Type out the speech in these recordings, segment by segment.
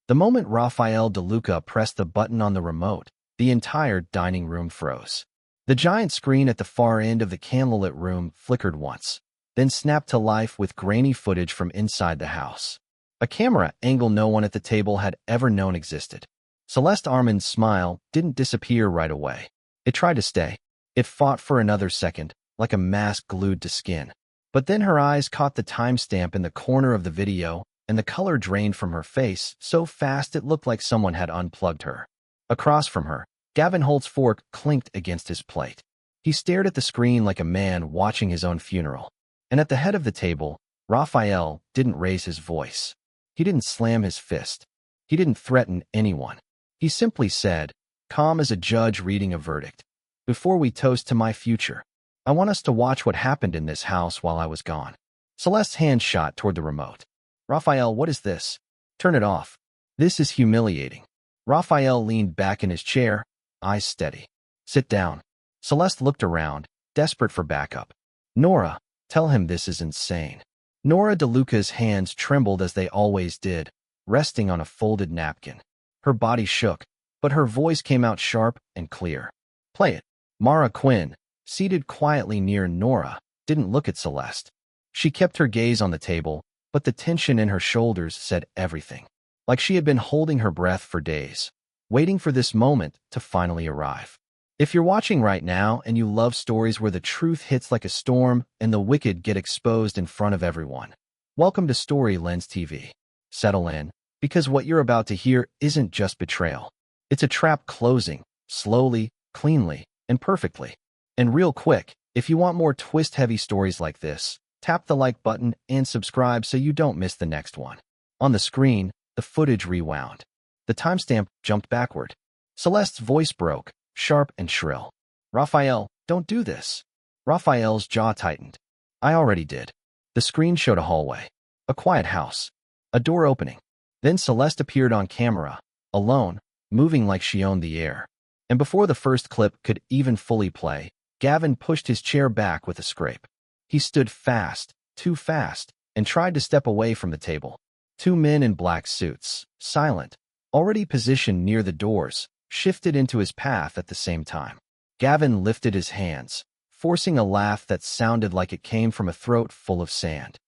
The moment Rafael DeLuca pressed the button on the remote, the entire dining room froze. The giant screen at the far end of the candlelit room flickered once, then snapped to life with grainy footage from inside the house. A camera angle no one at the table had ever known existed. Celeste Armand's smile didn't disappear right away. It tried to stay. It fought for another second, like a mask glued to skin. But then her eyes caught the timestamp in the corner of the video, and the color drained from her face so fast it looked like someone had unplugged her. Across from her, Gavin Holt's fork clinked against his plate. He stared at the screen like a man watching his own funeral. And at the head of the table, Rafael didn't raise his voice. He didn't slam his fist. He didn't threaten anyone. He simply said, calm as a judge reading a verdict, "Before we toast to my future, I want us to watch what happened in this house while I was gone." Celeste's hand shot toward the remote. "Rafael, what is this? Turn it off. This is humiliating." Rafael leaned back in his chair, eyes steady. "Sit down." Celeste looked around, desperate for backup. "Nora, tell him this is insane." Nora DeLuca's hands trembled as they always did, resting on a folded napkin. Her body shook, but her voice came out sharp and clear. "Play it." Mara Quinn, seated quietly near Nora, didn't look at Celeste. She kept her gaze on the table, but the tension in her shoulders said everything. Like she had been holding her breath for days, waiting for this moment to finally arrive. If you're watching right now and you love stories where the truth hits like a storm and the wicked get exposed in front of everyone, welcome to Story Lens TV. Settle in, because what you're about to hear isn't just betrayal. It's a trap closing, slowly, cleanly, and perfectly. And real quick, if you want more twist-heavy stories like this, tap the like button and subscribe so you don't miss the next one. On the screen, the footage rewound. The timestamp jumped backward. Celeste's voice broke, sharp and shrill. "Rafael, don't do this." Rafael's jaw tightened. "I already did." The screen showed a hallway, a quiet house, a door opening. Then Celeste appeared on camera, alone, moving like she owned the air. And before the first clip could even fully play, Gavin pushed his chair back with a scrape. He stood fast, too fast, and tried to step away from the table. Two men in black suits, silent, already positioned near the doors, shifted into his path at the same time. Gavin lifted his hands, forcing a laugh that sounded like it came from a throat full of sand.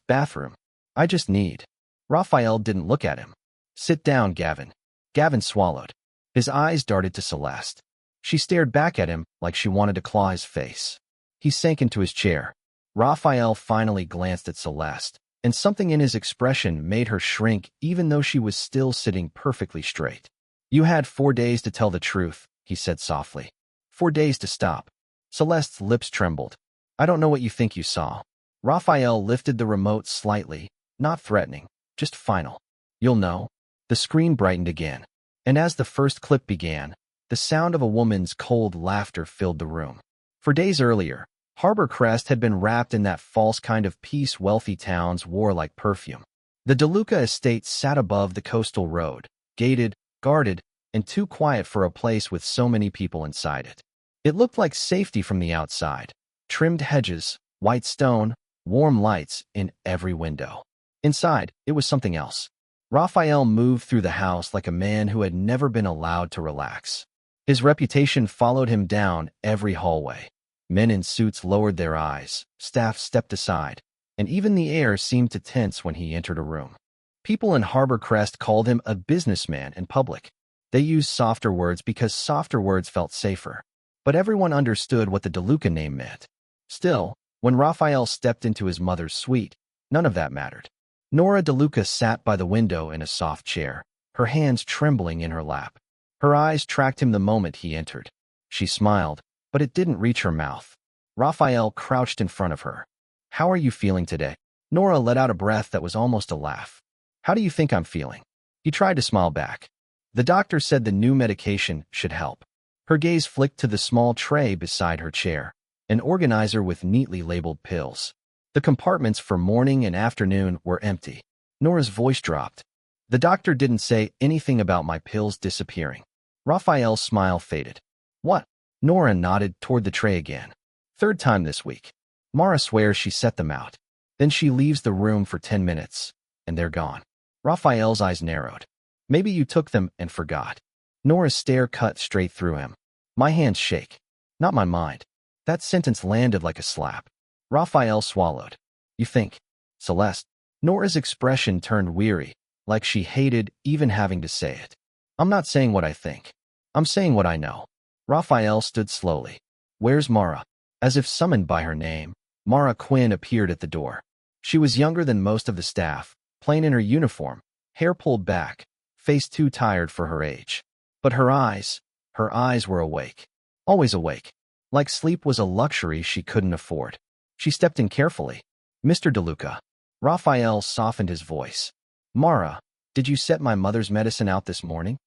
Bathroom. I just need." Rafael didn't look at him. "Sit down, Gavin." Gavin swallowed. His eyes darted to Celeste. She stared back at him like she wanted to claw his face. He sank into his chair. Rafael finally glanced at Celeste, and something in his expression made her shrink even though she was still sitting perfectly straight. "You had 4 days to tell the truth," he said softly. 4 days to stop." Celeste's lips trembled. "I don't know what you think you saw." Rafael lifted the remote slightly, not threatening, just final. "You'll know." The screen brightened again, and as the first clip began, the sound of a woman's cold laughter filled the room. For days earlier, Harbor Crest had been wrapped in that false kind of peace wealthy towns wore like perfume. The DeLuca estate sat above the coastal road, gated, guarded, and too quiet for a place with so many people inside it. It looked like safety from the outside. Trimmed hedges, white stone, warm lights in every window. Inside, it was something else. Rafael moved through the house like a man who had never been allowed to relax. His reputation followed him down every hallway. Men in suits lowered their eyes, staff stepped aside, and even the air seemed to tense when he entered a room. People in Harbor Crest called him a businessman in public. They used softer words because softer words felt safer. But everyone understood what the DeLuca name meant. Still, when Rafael stepped into his mother's suite, none of that mattered. Nora DeLuca sat by the window in a soft chair, her hands trembling in her lap. Her eyes tracked him the moment he entered. She smiled, but it didn't reach her mouth. Rafael crouched in front of her. "How are you feeling today?" Nora let out a breath that was almost a laugh. "How do you think I'm feeling?" He tried to smile back. "The doctor said the new medication should help." Her gaze flicked to the small tray beside her chair, an organizer with neatly labeled pills. The compartments for morning and afternoon were empty. Nora's voice dropped. "The doctor didn't say anything about my pills disappearing." Rafael's smile faded. "What?" Nora nodded toward the tray again. "Third time this week. Mara swears she set them out. Then she leaves the room for 10 minutes, and they're gone." Rafael's eyes narrowed. Maybe you took them and forgot. Nora's stare cut straight through him. My hands shake. Not my mind. That sentence landed like a slap. Rafael swallowed. You think? Celeste. Nora's expression turned weary, like she hated even having to say it. I'm not saying what I think. I'm saying what I know. Rafael stood slowly. Where's Mara? As if summoned by her name, Mara Quinn appeared at the door. She was younger than most of the staff, plain in her uniform, hair pulled back, face too tired for her age. But her eyes were awake. Always awake. Like sleep was a luxury she couldn't afford. She stepped in carefully. Mr. DeLuca. Rafael softened his voice. Mara, did you set my mother's medicine out this morning?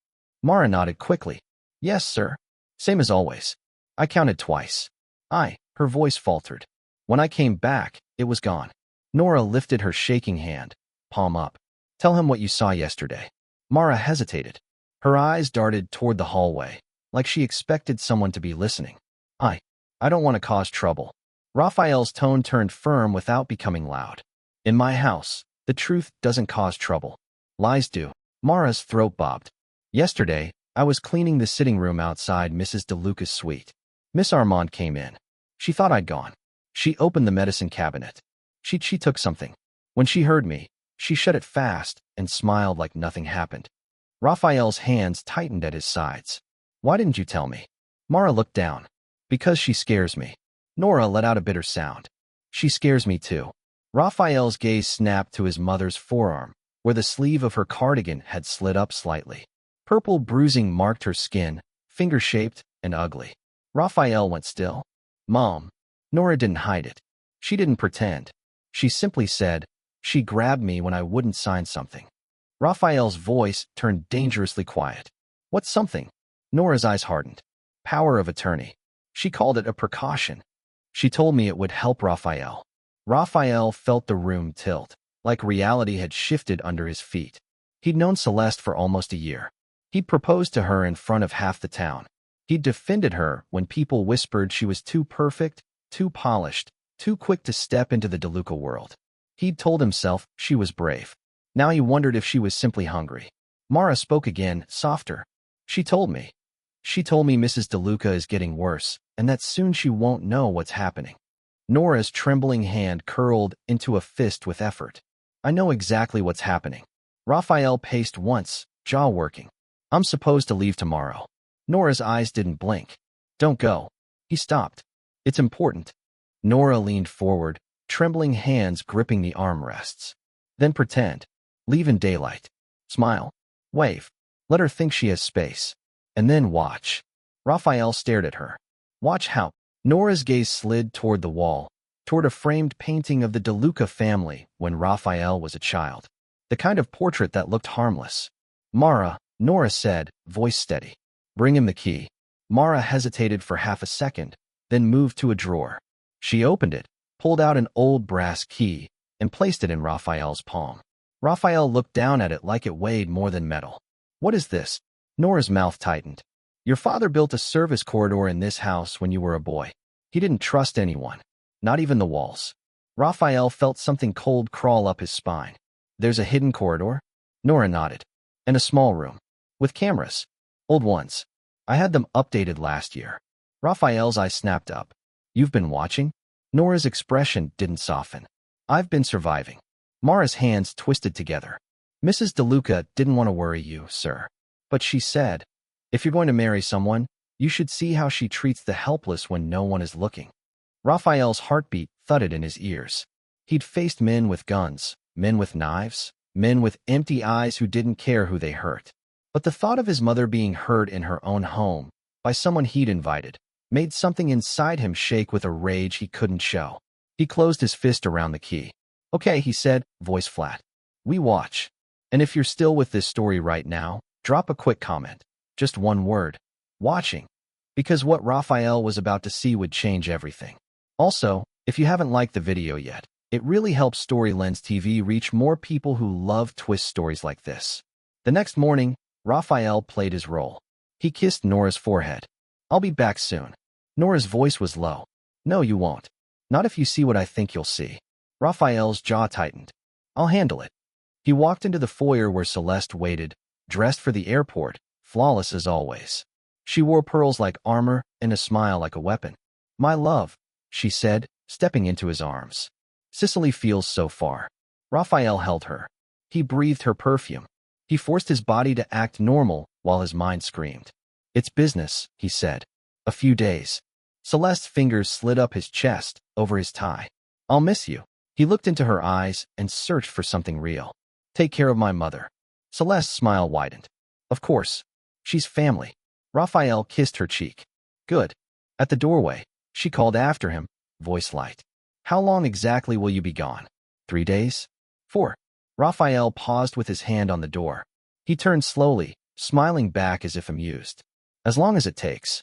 Mara nodded quickly. Yes, sir. Same as always. I counted twice. Her voice faltered. When I came back, it was gone. Nora lifted her shaking hand, palm up. Tell him what you saw yesterday. Mara hesitated. Her eyes darted toward the hallway, like she expected someone to be listening. I don't want to cause trouble. Rafael's tone turned firm without becoming loud. In my house, the truth doesn't cause trouble. Lies do. Mara's throat bobbed. Yesterday, I was cleaning the sitting room outside Mrs. DeLuca's suite. Miss Armand came in. She thought I'd gone. She opened the medicine cabinet. She took something. When she heard me, she shut it fast and smiled like nothing happened. Rafael's hands tightened at his sides. Why didn't you tell me? Mara looked down. Because she scares me. Nora let out a bitter sound. She scares me too. Rafael's gaze snapped to his mother's forearm, where the sleeve of her cardigan had slid up slightly. Purple bruising marked her skin, finger-shaped and ugly. Rafael went still. Mom. Nora didn't hide it. She didn't pretend. She simply said, she grabbed me when I wouldn't sign something. Rafael's voice turned dangerously quiet. What's something? Nora's eyes hardened. Power of attorney. She called it a precaution. She told me it would help Rafael. Rafael felt the room tilt, like reality had shifted under his feet. He'd known Celeste for almost a year. He'd proposed to her in front of half the town. He'd defended her when people whispered she was too perfect, too polished, too quick to step into the DeLuca world. He'd told himself she was brave. Now he wondered if she was simply hungry. Mara spoke again, softer. She told me Mrs. DeLuca is getting worse, and that soon she won't know what's happening. Nora's trembling hand curled into a fist with effort. I know exactly what's happening. Rafael paced once, jaw working. I'm supposed to leave tomorrow. Nora's eyes didn't blink. Don't go. He stopped. It's important. Nora leaned forward, trembling hands gripping the armrests. Then pretend. Leave in daylight. Smile. Wave. Let her think she has space. And then watch. Rafael stared at her. Watch how. Nora's gaze slid toward the wall, toward a framed painting of the DeLuca family when Rafael was a child. The kind of portrait that looked harmless. Mara, Nora said, voice steady. Bring him the key. Mara hesitated for half a second, then moved to a drawer. She opened it, pulled out an old brass key, and placed it in Rafael's palm. Rafael looked down at it like it weighed more than metal. What is this? Nora's mouth tightened. Your father built a service corridor in this house when you were a boy. He didn't trust anyone, not even the walls. Rafael felt something cold crawl up his spine. There's a hidden corridor? Nora nodded. And a small room. With cameras. Old ones. I had them updated last year. Rafael's eyes snapped up. You've been watching? Nora's expression didn't soften. I've been surviving. Mara's hands twisted together. Mrs. DeLuca didn't want to worry you, sir. But she said, if you're going to marry someone, you should see how she treats the helpless when no one is looking. Rafael's heartbeat thudded in his ears. He'd faced men with guns, men with knives, men with empty eyes who didn't care who they hurt. But the thought of his mother being hurt in her own home, by someone he'd invited, made something inside him shake with a rage he couldn't show. He closed his fist around the key. Okay, he said, voice flat. We watch. And if you're still with this story right now, drop a quick comment. Just one word. Watching. Because what Rafael was about to see would change everything. Also, if you haven't liked the video yet, it really helps Story Lens TV reach more people who love twist stories like this. The next morning, Rafael played his role. He kissed Nora's forehead. I'll be back soon. Nora's voice was low. No, you won't. Not if you see what I think you'll see. Rafael's jaw tightened. I'll handle it. He walked into the foyer where Celeste waited, dressed for the airport, flawless as always. She wore pearls like armor and a smile like a weapon. "My love," she said, stepping into his arms. "Sicily feels so far." Rafael held her. He breathed her perfume. He forced his body to act normal while his mind screamed. "It's business," he said. "A few days." Celeste's fingers slid up his chest, over his tie. "I'll miss you." He looked into her eyes and searched for something real. "Take care of my mother." Celeste's smile widened. "Of course. She's family." Rafael kissed her cheek. "Good." At the doorway, she called after him, voice light. "How long exactly will you be gone? 3 days? 4? Rafael paused with his hand on the door. He turned slowly, smiling back as if amused. "As long as it takes."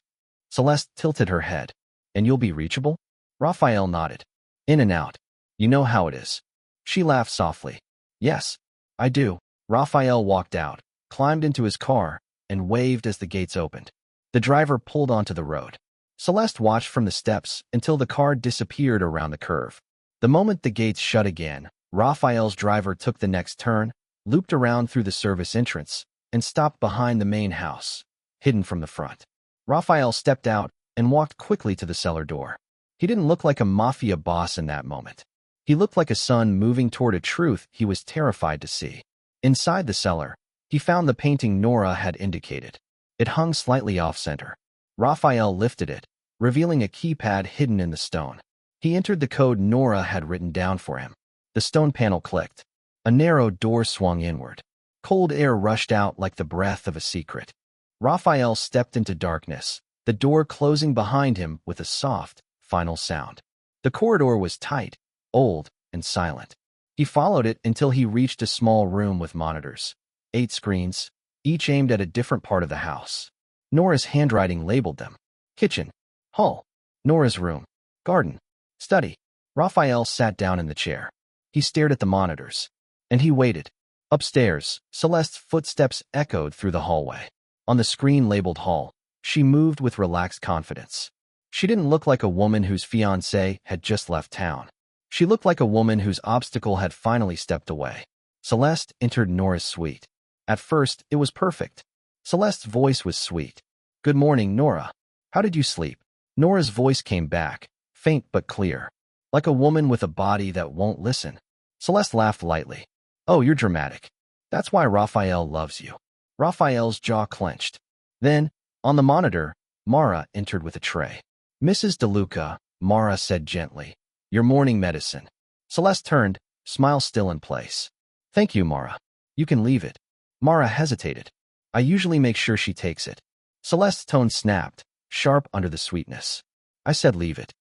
Celeste tilted her head. "And you'll be reachable?" Rafael nodded. "In and out. You know how it is." She laughed softly. "Yes, I do." Rafael walked out, climbed into his car, and waved as the gates opened. The driver pulled onto the road. Celeste watched from the steps until the car disappeared around the curve. The moment the gates shut again, Rafael's driver took the next turn, looped around through the service entrance, and stopped behind the main house, hidden from the front. Rafael stepped out and walked quickly to the cellar door. He didn't look like a mafia boss in that moment. He looked like a son moving toward a truth he was terrified to see. Inside the cellar, he found the painting Nora had indicated. It hung slightly off-center. Rafael lifted it, revealing a keypad hidden in the stone. He entered the code Nora had written down for him. The stone panel clicked. A narrow door swung inward. Cold air rushed out like the breath of a secret. Rafael stepped into darkness, the door closing behind him with a soft, final sound. The corridor was tight, old, and silent. He followed it until he reached a small room with monitors. 8 screens, each aimed at a different part of the house. Nora's handwriting labeled them. Kitchen, hall, Nora's room, garden, study. Rafael sat down in the chair. He stared at the monitors. And he waited. Upstairs, Celeste's footsteps echoed through the hallway. On the screen labeled hall, she moved with relaxed confidence. She didn't look like a woman whose fiancé had just left town. She looked like a woman whose obstacle had finally stepped away. Celeste entered Nora's suite. At first, it was perfect. Celeste's voice was sweet. "Good morning, Nora. How did you sleep?" Nora's voice came back, faint but clear. Like a woman with a body that won't listen. Celeste laughed lightly. "Oh, you're dramatic. That's why Rafael loves you." Rafael's jaw clenched. Then, on the monitor, Mara entered with a tray. "Mrs. DeLuca," Mara said gently. "Your morning medicine." Celeste turned, smile still in place. "Thank you, Mara. You can leave it." Mara hesitated. "I usually make sure she takes it." Celeste's tone snapped, sharp under the sweetness. "I said leave it."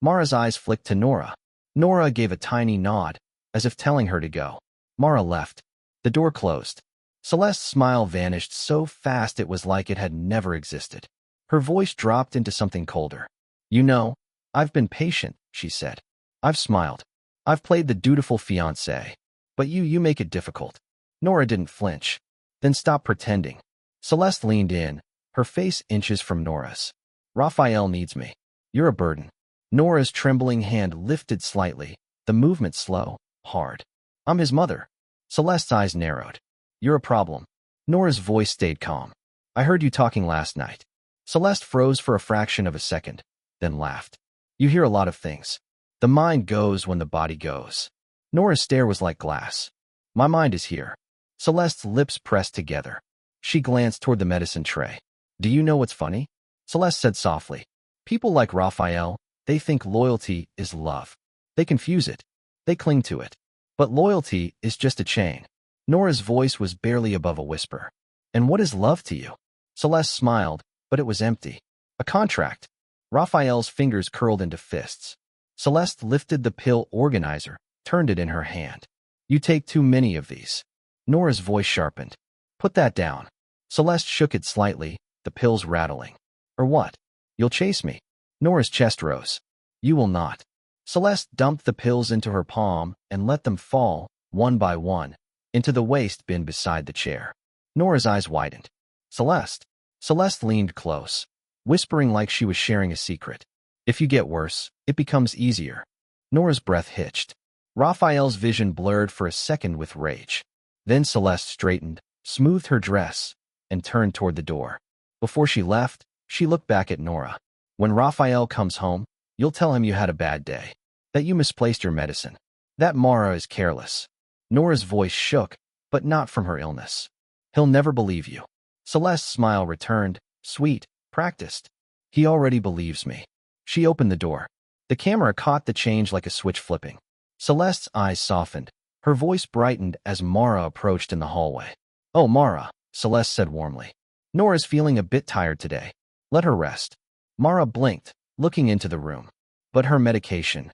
Mara's eyes flicked to Nora. Nora gave a tiny nod, as if telling her to go. Mara left. The door closed. Celeste's smile vanished so fast it was like it had never existed. Her voice dropped into something colder. "You know, I've been patient," she said. "I've smiled. I've played the dutiful fiancé. But you make it difficult." Nora didn't flinch. "Then stop pretending." Celeste leaned in, her face inches from Nora's. "Rafael needs me. You're a burden." Nora's trembling hand lifted slightly, the movement slow, hard. "I'm his mother." Celeste's eyes narrowed. "You're a problem." Nora's voice stayed calm. "I heard you talking last night." Celeste froze for a fraction of a second, then laughed. "You hear a lot of things. The mind goes when the body goes." Nora's stare was like glass. "My mind is here." Celeste's lips pressed together. She glanced toward the medicine tray. "Do you know what's funny?" Celeste said softly. "People like Rafael, they think loyalty is love. They confuse it. They cling to it. But loyalty is just a chain." Nora's voice was barely above a whisper. "And what is love to you?" Celeste smiled, but it was empty. "A contract." Rafael's fingers curled into fists. Celeste lifted the pill organizer, turned it in her hand. "You take too many of these." Nora's voice sharpened. "Put that down." Celeste shook it slightly, the pills rattling. "Or what? You'll chase me." Nora's chest rose. "You will not." Celeste dumped the pills into her palm and let them fall, one by one, into the waste bin beside the chair. Nora's eyes widened. "Celeste." Celeste leaned close, whispering like she was sharing a secret. "If you get worse, it becomes easier." Nora's breath hitched. Rafael's vision blurred for a second with rage. Then Celeste straightened, smoothed her dress, and turned toward the door. Before she left, she looked back at Nora. When Rafael comes home, you'll tell him you had a bad day, that you misplaced your medicine, that Mara is careless. Nora's voice shook, but not from her illness. He'll never believe you. Celeste's smile returned, sweet, practiced. He already believes me. She opened the door. The camera caught the change like a switch flipping. Celeste's eyes softened. Her voice brightened as Mara approached in the hallway. "Oh, Mara," Celeste said warmly. "Nora's feeling a bit tired today. Let her rest." Mara blinked, looking into the room. "But her medication."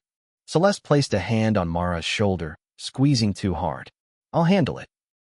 Celeste placed a hand on Mara's shoulder, squeezing too hard. "I'll handle it."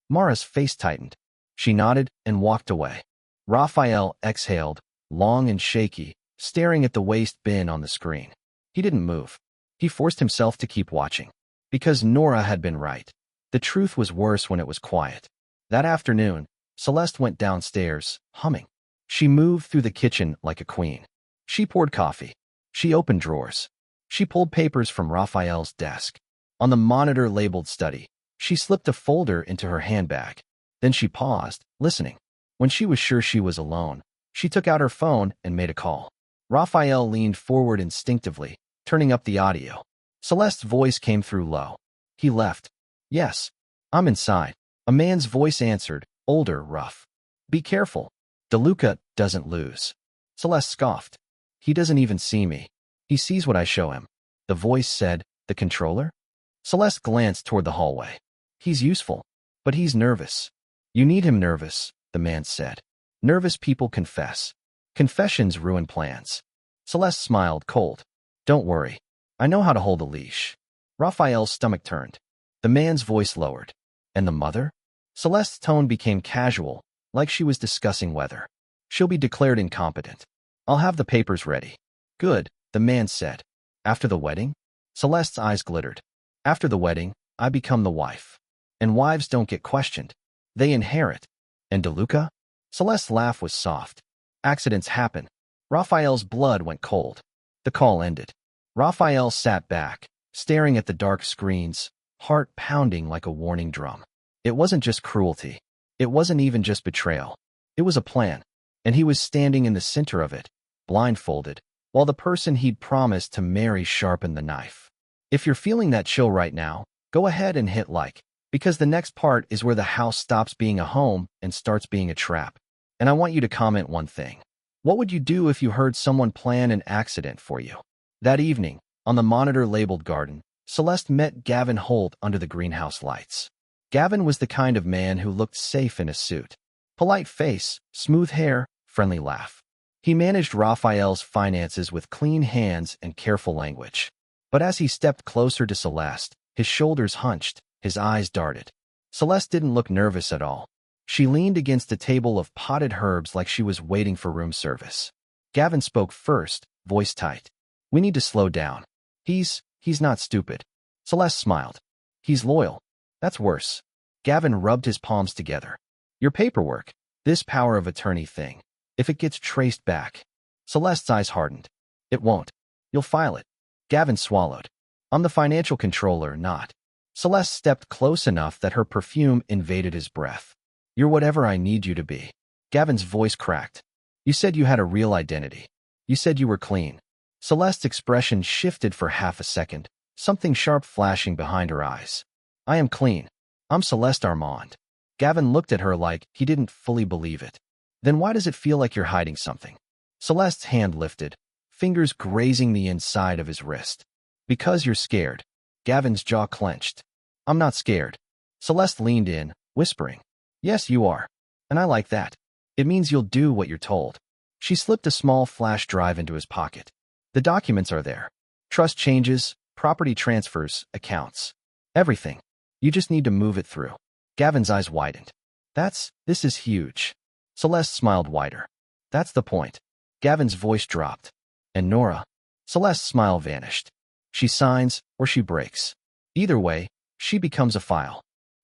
Mara's face tightened. She nodded and walked away. Rafael exhaled, long and shaky, staring at the waste bin on the screen. He didn't move. He forced himself to keep watching. Because Nora had been right. The truth was worse when it was quiet. That afternoon, Celeste went downstairs, humming. She moved through the kitchen like a queen. She poured coffee. She opened drawers. She pulled papers from Rafael's desk. On the monitor labeled study, she slipped a folder into her handbag. Then she paused, listening. When she was sure she was alone, she took out her phone and made a call. Rafael leaned forward instinctively, turning up the audio. Celeste's voice came through low. "He left." "Yes. I'm inside." A man's voice answered, older, rough. "Be careful. DeLuca doesn't lose." Celeste scoffed. "He doesn't even see me. He sees what I show him." The voice said, "The controller?" Celeste glanced toward the hallway. "He's useful, but he's nervous." "You need him nervous," the man said. "Nervous people confess. Confessions ruin plans." Celeste smiled, cold. "Don't worry. I know how to hold a leash." Raphael's stomach turned. The man's voice lowered. "And the mother?" Celeste's tone became casual, like she was discussing weather. "She'll be declared incompetent. I'll have the papers ready." "Good," the man said. "After the wedding?" Celeste's eyes glittered. "After the wedding, I become the wife. And wives don't get questioned. They inherit." "And DeLuca?" Celeste's laugh was soft. "Accidents happen." Raphael's blood went cold. The call ended. Raphael sat back, staring at the dark screens, heart pounding like a warning drum. It wasn't just cruelty. It wasn't even just betrayal. It was a plan. And he was standing in the center of it, blindfolded, while the person he'd promised to marry sharpened the knife. If you're feeling that chill right now, go ahead and hit like, because the next part is where the house stops being a home and starts being a trap. And I want you to comment one thing. What would you do if you heard someone plan an accident for you? That evening, on the monitor labeled garden, Celeste met Gavin Holt under the greenhouse lights. Gavin was the kind of man who looked safe in a suit. Polite face, smooth hair, friendly laugh. He managed Raphael's finances with clean hands and careful language. But as he stepped closer to Celeste, his shoulders hunched, his eyes darted. Celeste didn't look nervous at all. She leaned against a table of potted herbs like she was waiting for room service. Gavin spoke first, voice tight. "We need to slow down. He's not stupid." Celeste smiled. "He's loyal. That's worse." Gavin rubbed his palms together. "Your paperwork, this power of attorney thing, if it gets traced back." Celeste's eyes hardened. "It won't. You'll file it." Gavin swallowed. "I'm the financial controller, not." Celeste stepped close enough that her perfume invaded his breath. "You're whatever I need you to be." Gavin's voice cracked. "You said you had a real identity. You said you were clean." Celeste's expression shifted for half a second, something sharp flashing behind her eyes. "I am clean. I'm Celeste Armand." Gavin looked at her like he didn't fully believe it. "Then why does it feel like you're hiding something?" Celeste's hand lifted, fingers grazing the inside of his wrist. "Because you're scared." Gavin's jaw clenched. "I'm not scared." Celeste leaned in, whispering. "Yes, you are. And I like that. It means you'll do what you're told." She slipped a small flash drive into his pocket. "The documents are there. Trust changes, property transfers, accounts. Everything. You just need to move it through." Gavin's eyes widened. This is huge." Celeste smiled wider. "That's the point." Gavin's voice dropped. "And Nora?" Celeste's smile vanished. "She signs or she breaks. Either way, she becomes a file."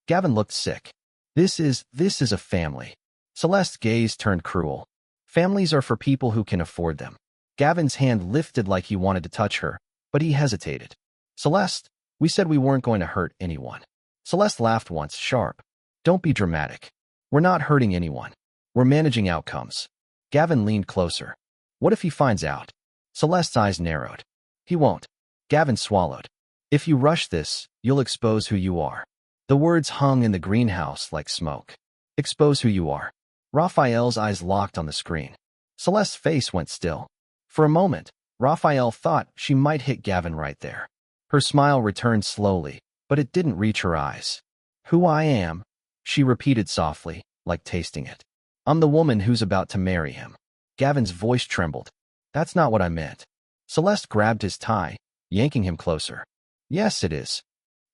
Gavin looked sick. This is a family." Celeste's gaze turned cruel. "Families are for people who can afford them." Gavin's hand lifted like he wanted to touch her, but he hesitated. "Celeste, we said we weren't going to hurt anyone." Celeste laughed once, sharp. "Don't be dramatic." We're not hurting anyone. We're managing outcomes. Gavin leaned closer. What if he finds out? Celeste's eyes narrowed. He won't. Gavin swallowed. If you rush this, you'll expose who you are. The words hung in the greenhouse like smoke. Expose who you are. Rafael's eyes locked on the screen. Celeste's face went still. For a moment, Rafael thought she might hit Gavin right there. Her smile returned slowly, but it didn't reach her eyes. Who I am, she repeated softly, like tasting it. I'm the woman who's about to marry him. Gavin's voice trembled. That's not what I meant. Celeste grabbed his tie, yanking him closer. Yes, it is.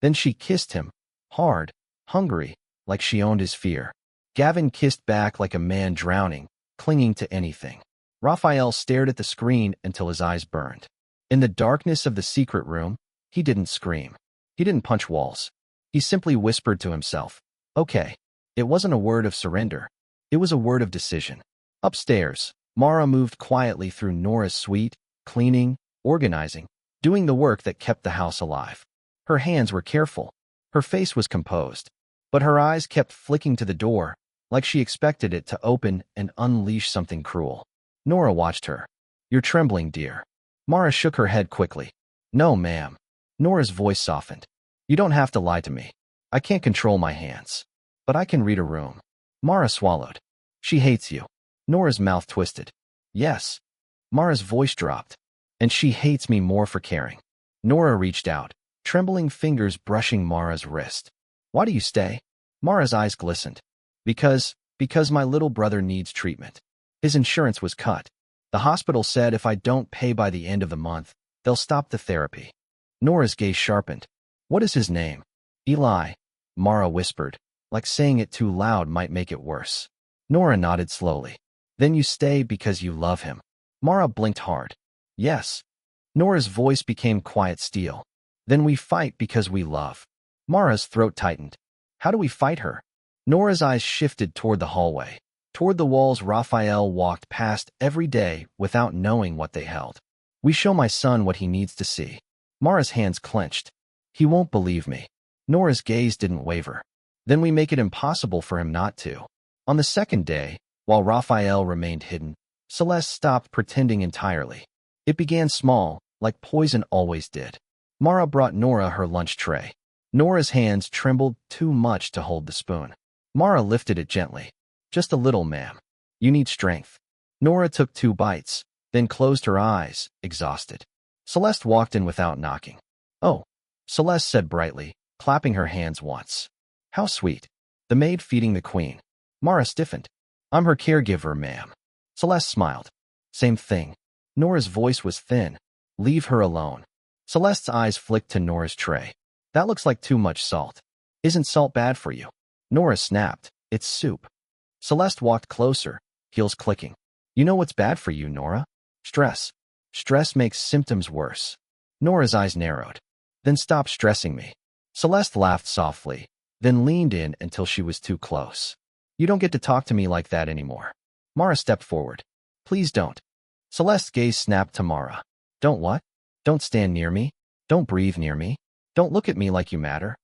Then she kissed him, hard, hungry, like she owned his fear. Gavin kissed back like a man drowning, clinging to anything. Rafael stared at the screen until his eyes burned. In the darkness of the secret room, he didn't scream. He didn't punch walls. He simply whispered to himself, okay. It wasn't a word of surrender. It was a word of decision. Upstairs, Mara moved quietly through Nora's suite, cleaning, organizing, doing the work that kept the house alive. Her hands were careful. Her face was composed. But her eyes kept flicking to the door, like she expected it to open and unleash something cruel. Nora watched her. You're trembling, dear. Mara shook her head quickly. No, ma'am. Nora's voice softened. You don't have to lie to me. I can't control my hands. But I can read a room. Mara swallowed. She hates you. Nora's mouth twisted. Yes. Mara's voice dropped. And she hates me more for caring. Nora reached out, trembling fingers brushing Mara's wrist. Why do you stay? Mara's eyes glistened. Because my little brother needs treatment. His insurance was cut. The hospital said if I don't pay by the end of the month, they'll stop the therapy. Nora's gaze sharpened. What is his name? Eli. Mara whispered, like saying it too loud might make it worse. Nora nodded slowly. Then you stay because you love him. Mara blinked hard. Yes. Nora's voice became quiet steel. Then we fight because we love. Mara's throat tightened. How do we fight her? Nora's eyes shifted toward the hallway, toward the walls Rafael walked past every day without knowing what they held. We show my son what he needs to see. Mara's hands clenched. He won't believe me. Nora's gaze didn't waver. Then we make it impossible for him not to. On the second day, while Rafael remained hidden, Celeste stopped pretending entirely. It began small, like poison always did. Mara brought Nora her lunch tray. Nora's hands trembled too much to hold the spoon. Mara lifted it gently. Just a little, ma'am. You need strength. Nora took 2 bites, then closed her eyes, exhausted. Celeste walked in without knocking. Oh, Celeste said brightly, clapping her hands once. How sweet. The maid feeding the queen. Mara stiffened. I'm her caregiver, ma'am. Celeste smiled. Same thing. Nora's voice was thin. Leave her alone. Celeste's eyes flicked to Nora's tray. That looks like too much salt. Isn't salt bad for you? Nora snapped. It's soup. Celeste walked closer, heels clicking. You know what's bad for you, Nora? Stress. Stress makes symptoms worse. Nora's eyes narrowed. Then stop stressing me. Celeste laughed softly, then leaned in until she was too close. You don't get to talk to me like that anymore. Mara stepped forward. Please don't. Celeste's gaze snapped to Mara. Don't what? Don't stand near me. Don't breathe near me. Don't look at me like you matter.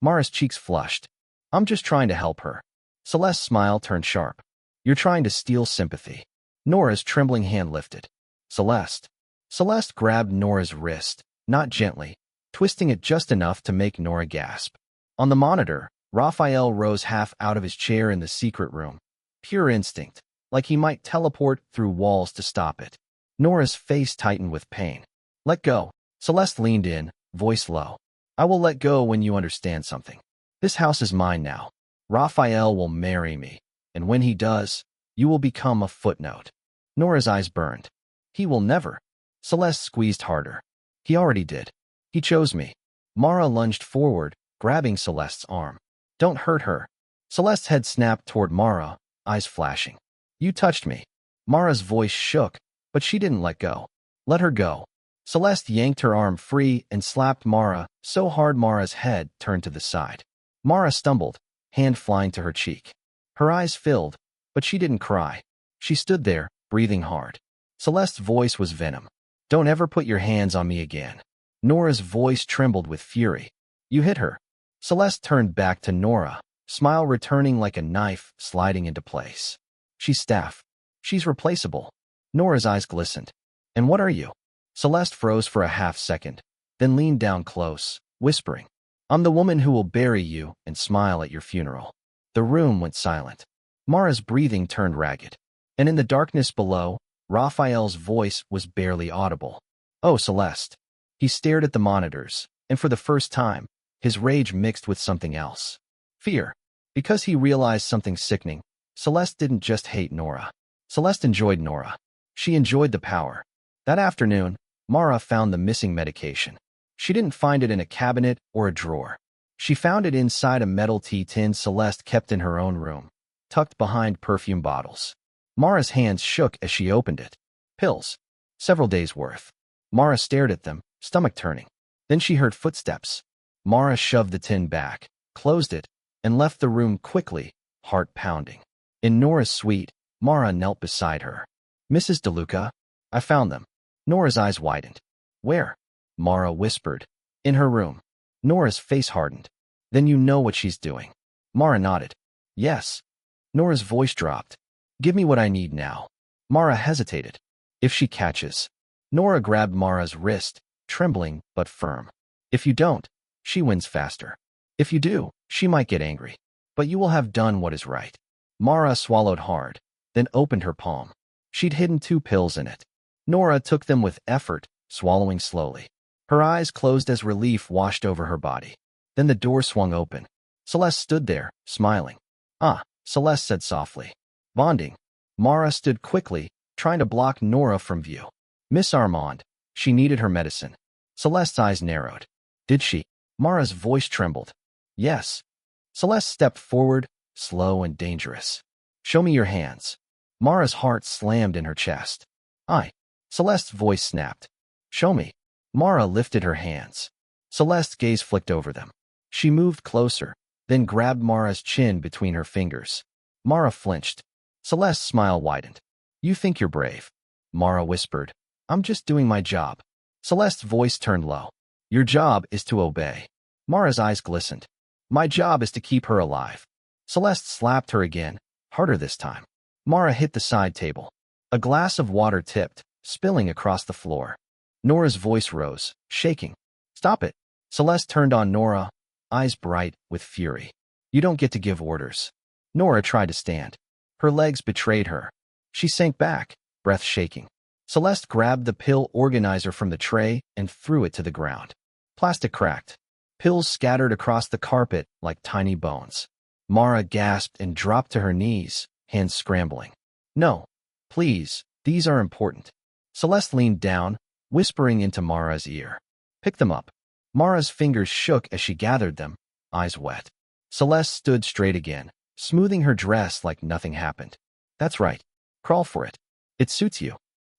Mara's cheeks flushed. I'm just trying to help her. Celeste's smile turned sharp. You're trying to steal sympathy. Nora's trembling hand lifted. Celeste. Celeste grabbed Nora's wrist, not gently, twisting it just enough to make Nora gasp. On the monitor, Rafael rose half out of his chair in the secret room. Pure instinct, like he might teleport through walls to stop it. Nora's face tightened with pain. Let go. Celeste leaned in, voice low. I will let go when you understand something. This house is mine now. Rafael will marry me, and when he does, you will become a footnote. Nora's eyes burned. He will never. Celeste squeezed harder. He already did. He chose me. Mara lunged forward, grabbing Celeste's arm. Don't hurt her. Celeste's head snapped toward Mara, eyes flashing. You touched me. Mara's voice shook, but she didn't let go. Let her go. Celeste yanked her arm free and slapped Mara so hard Mara's head turned to the side. Mara stumbled, hand flying to her cheek. Her eyes filled, but she didn't cry. She stood there, breathing hard. Celeste's voice was venom. Don't ever put your hands on me again. Nora's voice trembled with fury. You hit her. Celeste turned back to Nora, smile returning like a knife sliding into place. She's staff. She's replaceable. Nora's eyes glistened. And what are you? Celeste froze for a half second, then leaned down close, whispering, I'm the woman who will bury you and smile at your funeral. The room went silent. Mara's breathing turned ragged. And in the darkness below, Rafael's voice was barely audible. Oh, Celeste. He stared at the monitors, and for the first time, his rage mixed with something else. Fear. Because he realized something sickening, Celeste didn't just hate Nora. Celeste enjoyed Nora. She enjoyed the power. That afternoon, Mara found the missing medication. She didn't find it in a cabinet or a drawer. She found it inside a metal tea tin Celeste kept in her own room, tucked behind perfume bottles. Mara's hands shook as she opened it. Pills. Several days' worth. Mara stared at them, stomach turning. Then she heard footsteps. Mara shoved the tin back, closed it, and left the room quickly, heart pounding. In Nora's suite, Mara knelt beside her. Mrs. DeLuca, I found them. Nora's eyes widened. Where? Mara whispered. In her room. Nora's face hardened. Then you know what she's doing. Mara nodded. Yes. Nora's voice dropped. Give me what I need now. Mara hesitated. If she catches. Nora grabbed Mara's wrist, trembling but firm. If you don't, she wins faster. If you do, she might get angry. But you will have done what is right. Mara swallowed hard, then opened her palm. She'd hidden 2 pills in it. Nora took them with effort, swallowing slowly. Her eyes closed as relief washed over her body. Then the door swung open. Celeste stood there, smiling. Ah, Celeste said softly. Bonding. Mara stood quickly, trying to block Nora from view. Miss Armand. She needed her medicine. Celeste's eyes narrowed. Did she? Mara's voice trembled. Yes. Celeste stepped forward, slow and dangerous. Show me your hands. Mara's heart slammed in her chest. Celeste's voice snapped. Show me. Mara lifted her hands. Celeste's gaze flicked over them. She moved closer, then grabbed Mara's chin between her fingers. Mara flinched. Celeste's smile widened. You think you're brave. Mara whispered. I'm just doing my job. Celeste's voice turned low. Your job is to obey. Mara's eyes glistened. My job is to keep her alive. Celeste slapped her again, harder this time. Mara hit the side table. A glass of water tipped, spilling across the floor. Nora's voice rose, shaking. Stop it. Celeste turned on Nora, eyes bright with fury. You don't get to give orders. Nora tried to stand. Her legs betrayed her. She sank back, breath shaking. Celeste grabbed the pill organizer from the tray and threw it to the ground. Plastic cracked. Pills scattered across the carpet like tiny bones. Mara gasped and dropped to her knees, hands scrambling. No. Please, these are important. Celeste leaned down, whispering into Mara's ear. Pick them up. Mara's fingers shook as she gathered them, eyes wet. Celeste stood straight again, smoothing her dress like nothing happened. That's right. Crawl for it. It suits you.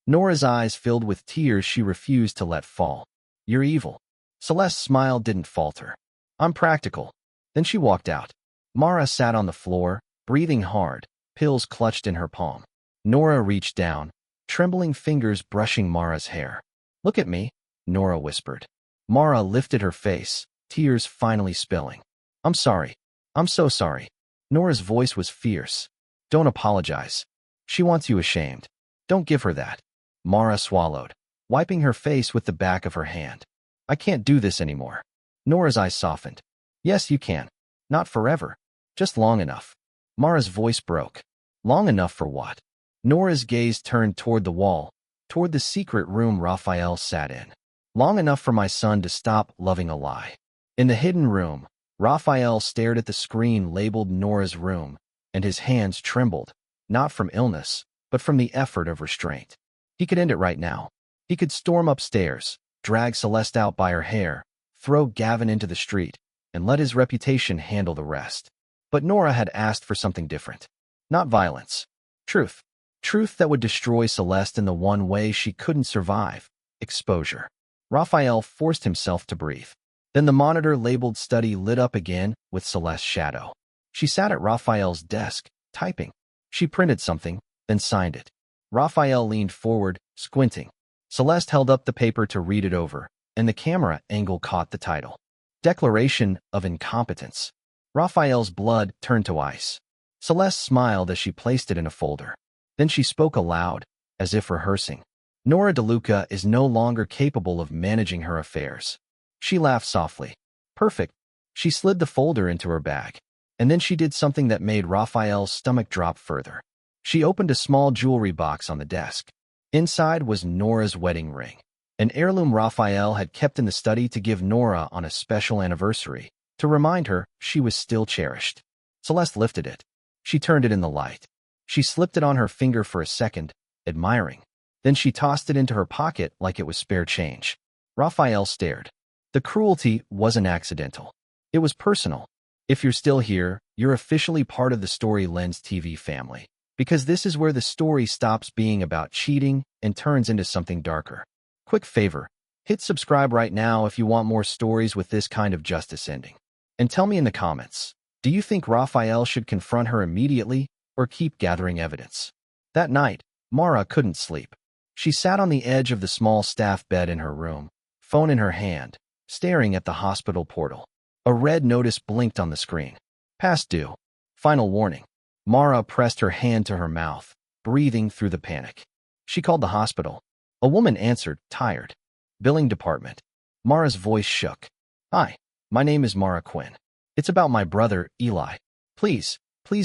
Nora's eyes filled with tears she refused to let fall. You're evil. Celeste's smile didn't falter. I'm practical. Then she walked out. Mara sat on the floor, breathing hard, pills clutched in her palm. Nora reached down, trembling fingers brushing Mara's hair. Look at me, Nora whispered. Mara lifted her face, tears finally spilling. I'm sorry. I'm so sorry. Nora's voice was fierce. Don't apologize. She wants you ashamed. Don't give her that. Mara swallowed, wiping her face with the back of her hand. I can't do this anymore. Nora's eyes softened. Yes, you can. Not forever. Just long enough. Mara's voice broke. Long enough for what? Nora's gaze turned toward the wall, toward the secret room Rafael sat in. Long enough for my son to stop loving a lie. In the hidden room, Rafael stared at the screen labeled Nora's room, and his hands trembled, not from illness, but from the effort of restraint. He could end it right now. He could storm upstairs, drag Celeste out by her hair, throw Gavin into the street, and let his reputation handle the rest. But Nora had asked for something different. Not violence. Truth. Truth that would destroy Celeste in the one way she couldn't survive. Exposure. Rafael forced himself to breathe. Then the monitor-labeled study lit up again with Celeste's shadow. She sat at Rafael's desk, typing. She printed something, then signed it. Rafael leaned forward, squinting. Celeste held up the paper to read it over, and the camera angle caught the title. Declaration of Incompetence. Rafael's blood turned to ice. Celeste smiled as she placed it in a folder. Then she spoke aloud, as if rehearsing. Nora DeLuca is no longer capable of managing her affairs. She laughed softly. Perfect. She slid the folder into her bag. And then she did something that made Rafael's stomach drop further. She opened a small jewelry box on the desk. Inside was Nora's wedding ring, an heirloom Rafael had kept in the study to give Nora on a special anniversary, to remind her she was still cherished. Celeste lifted it. She turned it in the light. She slipped it on her finger for a second, admiring. Then she tossed it into her pocket like it was spare change. Rafael stared. The cruelty wasn't accidental. It was personal. If you're still here, you're officially part of the Story Lens TV family. Because this is where the story stops being about cheating and turns into something darker. Quick favor, hit subscribe right now if you want more stories with this kind of justice ending. And tell me in the comments, do you think Rafael should confront her immediately or keep gathering evidence? That night, Mara couldn't sleep. She sat on the edge of the small staff bed in her room, phone in her hand, staring at the hospital portal. A red notice blinked on the screen. Past due. Final warning. Mara pressed her hand to her mouth, breathing through the panic. She called the hospital. A woman answered, tired. Billing department. Mara's voice shook. Hi, my name is Mara Quinn. It's about my brother, Eli. Please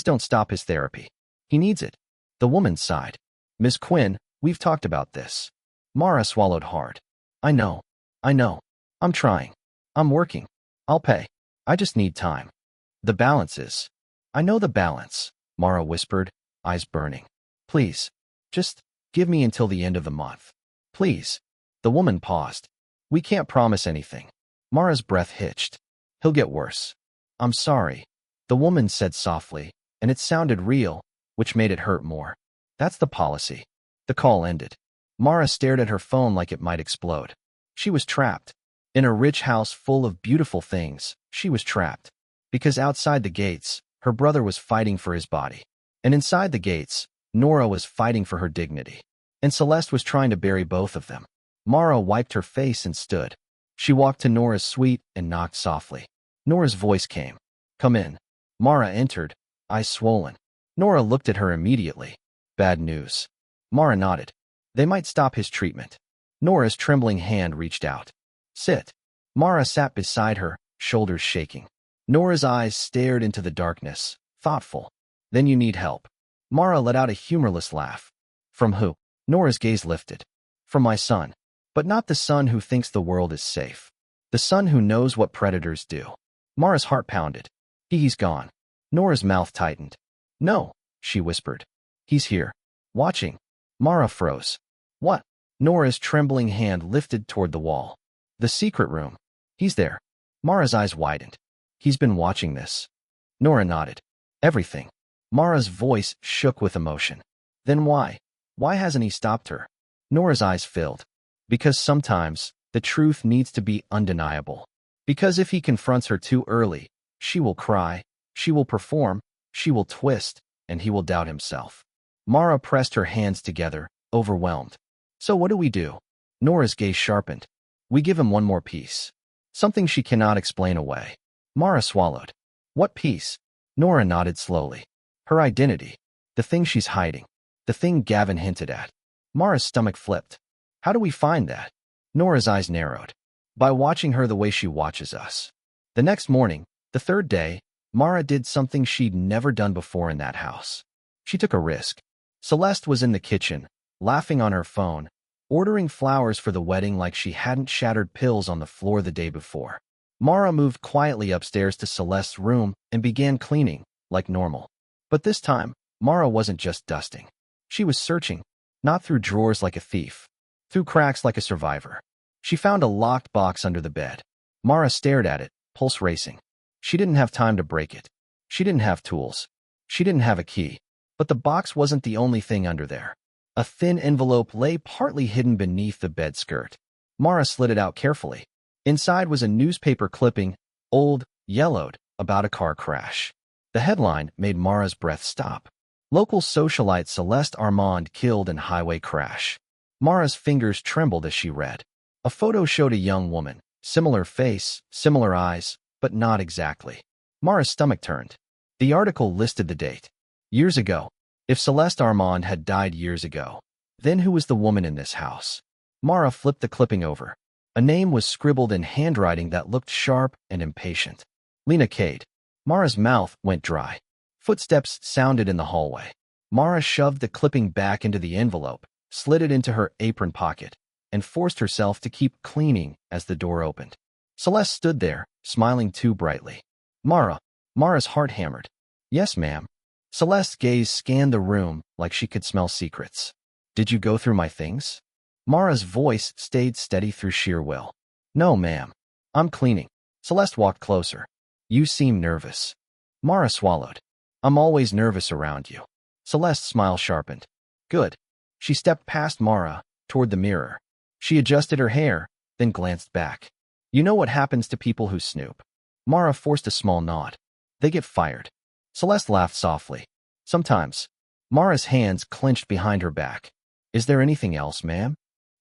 don't stop his therapy. He needs it. The woman sighed. Miss Quinn, we've talked about this. Mara swallowed hard. I know. I'm trying. I'm working. I'll pay. I just need time. The balance is. I know the balance. Mara whispered, eyes burning. Please, just give me until the end of the month. Please. The woman paused. We can't promise anything. Mara's breath hitched. He'll get worse. I'm sorry. The woman said softly, and it sounded real, which made it hurt more. That's the policy. The call ended. Mara stared at her phone like it might explode. She was trapped. In a rich house full of beautiful things, she was trapped. Because outside the gates, her brother was fighting for his body. And inside the gates, Nora was fighting for her dignity. And Celeste was trying to bury both of them. Mara wiped her face and stood. She walked to Nora's suite and knocked softly. Nora's voice came. Come in. Mara entered, eyes swollen. Nora looked at her immediately. Bad news. Mara nodded. They might stop his treatment. Nora's trembling hand reached out. Sit. Mara sat beside her, shoulders shaking. Nora's eyes stared into the darkness, thoughtful. Then you need help. Mara let out a humorless laugh. From who? Nora's gaze lifted. From my son. But not the son who thinks the world is safe. The son who knows what predators do. Mara's heart pounded. He's gone. Nora's mouth tightened. No, she whispered. He's here. Watching. Mara froze. What? Nora's trembling hand lifted toward the wall. The secret room. He's there. Mara's eyes widened. He's been watching this. Nora nodded. Everything. Mara's voice shook with emotion. Then why? Why hasn't he stopped her? Nora's eyes filled. Because sometimes, the truth needs to be undeniable. Because if he confronts her too early, she will cry, she will perform, she will twist, and he will doubt himself. Mara pressed her hands together, overwhelmed. So what do we do? Nora's gaze sharpened. We give him one more piece. Something she cannot explain away. Mara swallowed. What piece? Nora nodded slowly. Her identity. The thing she's hiding. The thing Gavin hinted at. Mara's stomach flipped. How do we find that? Nora's eyes narrowed. By watching her the way she watches us. The next morning, the third day, Mara did something she'd never done before in that house. She took a risk. Celeste was in the kitchen, laughing on her phone, ordering flowers for the wedding like she hadn't shattered pills on the floor the day before. Mara moved quietly upstairs to Celeste's room and began cleaning, like normal. But this time, Mara wasn't just dusting. She was searching, not through drawers like a thief, through cracks like a survivor. She found a locked box under the bed. Mara stared at it, pulse racing. She didn't have time to break it. She didn't have tools. She didn't have a key. But the box wasn't the only thing under there. A thin envelope lay partly hidden beneath the bed skirt. Mara slid it out carefully. Inside was a newspaper clipping, old, yellowed, about a car crash. The headline made Mara's breath stop. Local socialite Celeste Armand killed in highway crash. Mara's fingers trembled as she read. A photo showed a young woman, similar face, similar eyes, but not exactly. Mara's stomach turned. The article listed the date. Years ago. If Celeste Armand had died years ago, then who was the woman in this house? Mara flipped the clipping over. A name was scribbled in handwriting that looked sharp and impatient. Lena Cade. Mara's mouth went dry. Footsteps sounded in the hallway. Mara shoved the clipping back into the envelope, slid it into her apron pocket, and forced herself to keep cleaning as the door opened. Celeste stood there, smiling too brightly. Mara's heart hammered. Yes, ma'am. Celeste's gaze scanned the room like she could smell secrets. Did you go through my things? Mara's voice stayed steady through sheer will. No, ma'am. I'm cleaning. Celeste walked closer. You seem nervous. Mara swallowed. I'm always nervous around you. Celeste's smile sharpened. Good. She stepped past Mara, toward the mirror. She adjusted her hair, then glanced back. You know what happens to people who snoop? Mara forced a small nod. They get fired. Celeste laughed softly. Sometimes. Mara's hands clenched behind her back. Is there anything else, ma'am?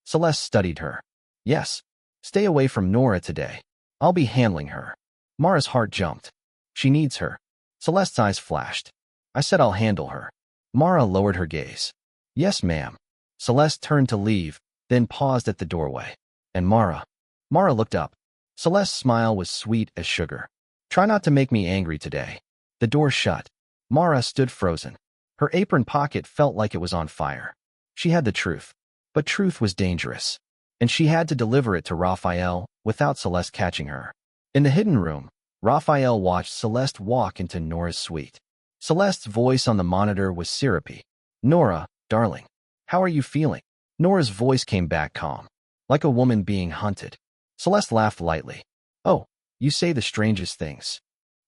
Celeste studied her. Yes. Stay away from Nora today. I'll be handling her. Mara's heart jumped. She needs her. Celeste's eyes flashed. I said I'll handle her. Mara lowered her gaze. Yes, ma'am. Celeste turned to leave, then paused at the doorway. And Mara? Mara looked up. Celeste's smile was sweet as sugar. Try not to make me angry today. The door shut. Mara stood frozen. Her apron pocket felt like it was on fire. She had the truth. But truth was dangerous. And she had to deliver it to Rafael without Celeste catching her. In the hidden room, Rafael watched Celeste walk into Nora's suite. Celeste's voice on the monitor was syrupy. Nora, darling. How are you feeling? Nora's voice came back calm. Like a woman being hunted. Celeste laughed lightly. Oh, you say the strangest things.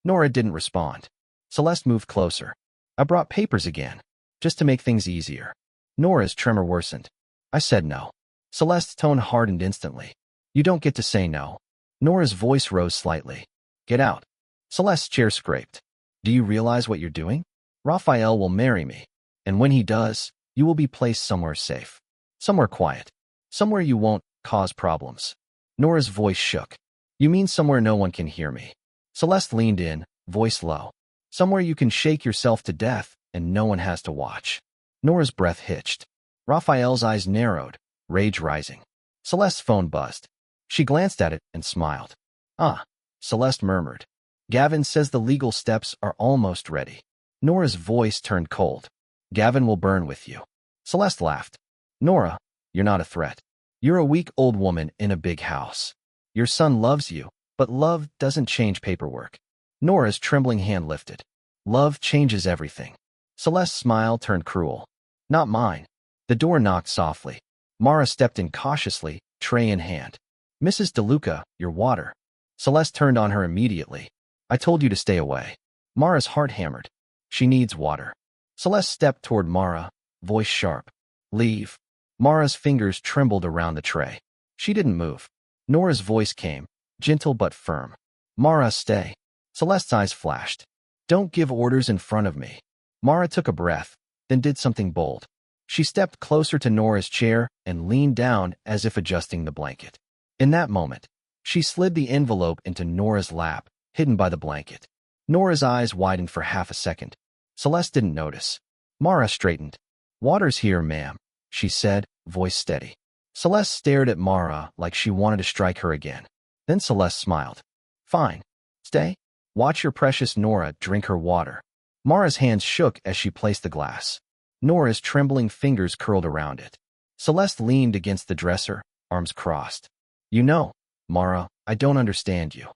Nora didn't respond. Celeste moved closer. I brought papers again, just to make things easier. Nora's tremor worsened. I said no. Celeste's tone hardened instantly. You don't get to say no. Nora's voice rose slightly. Get out. Celeste's chair scraped. Do you realize what you're doing? Rafael will marry me. And when he does, you will be placed somewhere safe. Somewhere quiet. Somewhere you won't cause problems. Nora's voice shook. You mean somewhere no one can hear me? Celeste leaned in, voice low. Somewhere you can shake yourself to death and no one has to watch. Nora's breath hitched. Rafael's eyes narrowed, rage rising. Celeste's phone buzzed. She glanced at it and smiled. Ah, Celeste murmured. Gavin says the legal steps are almost ready. Nora's voice turned cold. Gavin will burn with you. Celeste laughed. Nora, you're not a threat. You're a weak old woman in a big house. Your son loves you, but love doesn't change paperwork. Nora's trembling hand lifted. Love changes everything. Celeste's smile turned cruel. Not mine. The door knocked softly. Mara stepped in cautiously, tray in hand. Mrs. DeLuca, your water. Celeste turned on her immediately. I told you to stay away. Mara's heart hammered. She needs water. Celeste stepped toward Mara, voice sharp. Leave. Mara's fingers trembled around the tray. She didn't move. Nora's voice came, gentle but firm. Mara, stay. Celeste's eyes flashed. Don't give orders in front of me. Mara took a breath, then did something bold. She stepped closer to Nora's chair and leaned down as if adjusting the blanket. In that moment, she slid the envelope into Nora's lap, hidden by the blanket. Nora's eyes widened for half a second. Celeste didn't notice. Mara straightened. Water's here, ma'am, she said, voice steady. Celeste stared at Mara like she wanted to strike her again. Then Celeste smiled. Fine. Stay. Watch your precious Nora drink her water. Mara's hands shook as she placed the glass. Nora's trembling fingers curled around it. Celeste leaned against the dresser, arms crossed. You know, Mara, I don't understand you.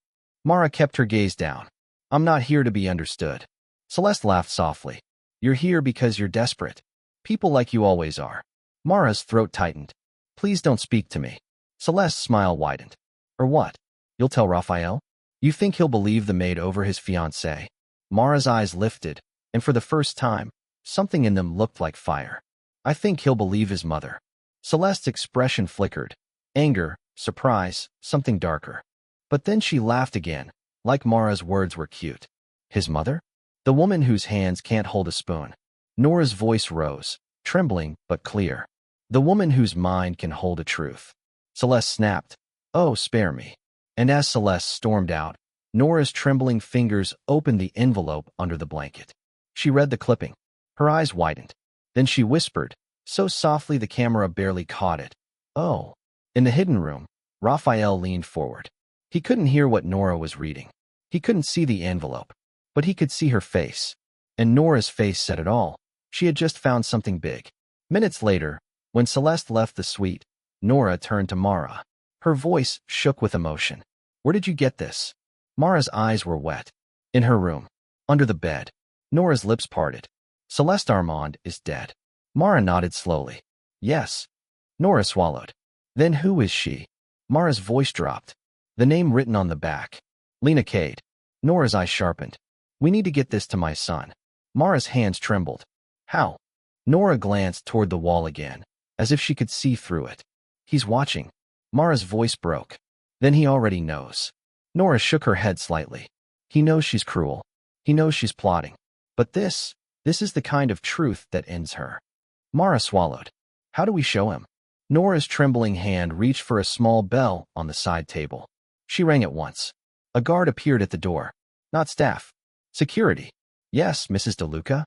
Mara kept her gaze down. I'm not here to be understood. Celeste laughed softly. You're here because you're desperate. People like you always are. Mara's throat tightened. Please don't speak to me. Celeste's smile widened. Or what? You'll tell Rafael? You think he'll believe the maid over his fiancée? Mara's eyes lifted, and for the first time, something in them looked like fire. I think he'll believe his mother. Celeste's expression flickered. Anger, surprise, something darker. But then she laughed again, like Mara's words were cute. His mother? The woman whose hands can't hold a spoon. Nora's voice rose, trembling but clear. The woman whose mind can hold a truth. Celeste snapped. Oh, spare me. And as Celeste stormed out, Nora's trembling fingers opened the envelope under the blanket. She read the clipping. Her eyes widened. Then she whispered, so softly the camera barely caught it. Oh. In the hidden room, Rafael leaned forward. He couldn't hear what Nora was reading. He couldn't see the envelope, but he could see her face. And Nora's face said it all. She had just found something big. Minutes later, when Celeste left the suite, Nora turned to Mara. Her voice shook with emotion. Where did you get this? Mara's eyes were wet. In her room. Under the bed. Nora's lips parted. Celeste Armand is dead. Mara nodded slowly. Yes. Nora swallowed. Then who is she? Mara's voice dropped. The name written on the back. Lena Cade. Nora's eyes sharpened. We need to get this to my son. Mara's hands trembled. How? Nora glanced toward the wall again, as if she could see through it. He's watching. Mara's voice broke. Then he already knows. Nora shook her head slightly. He knows she's cruel. He knows she's plotting. But this is the kind of truth that ends her. Mara swallowed. How do we show him? Nora's trembling hand reached for a small bell on the side table. She rang it once. A guard appeared at the door. Not staff. Security. Yes, Mrs. DeLuca.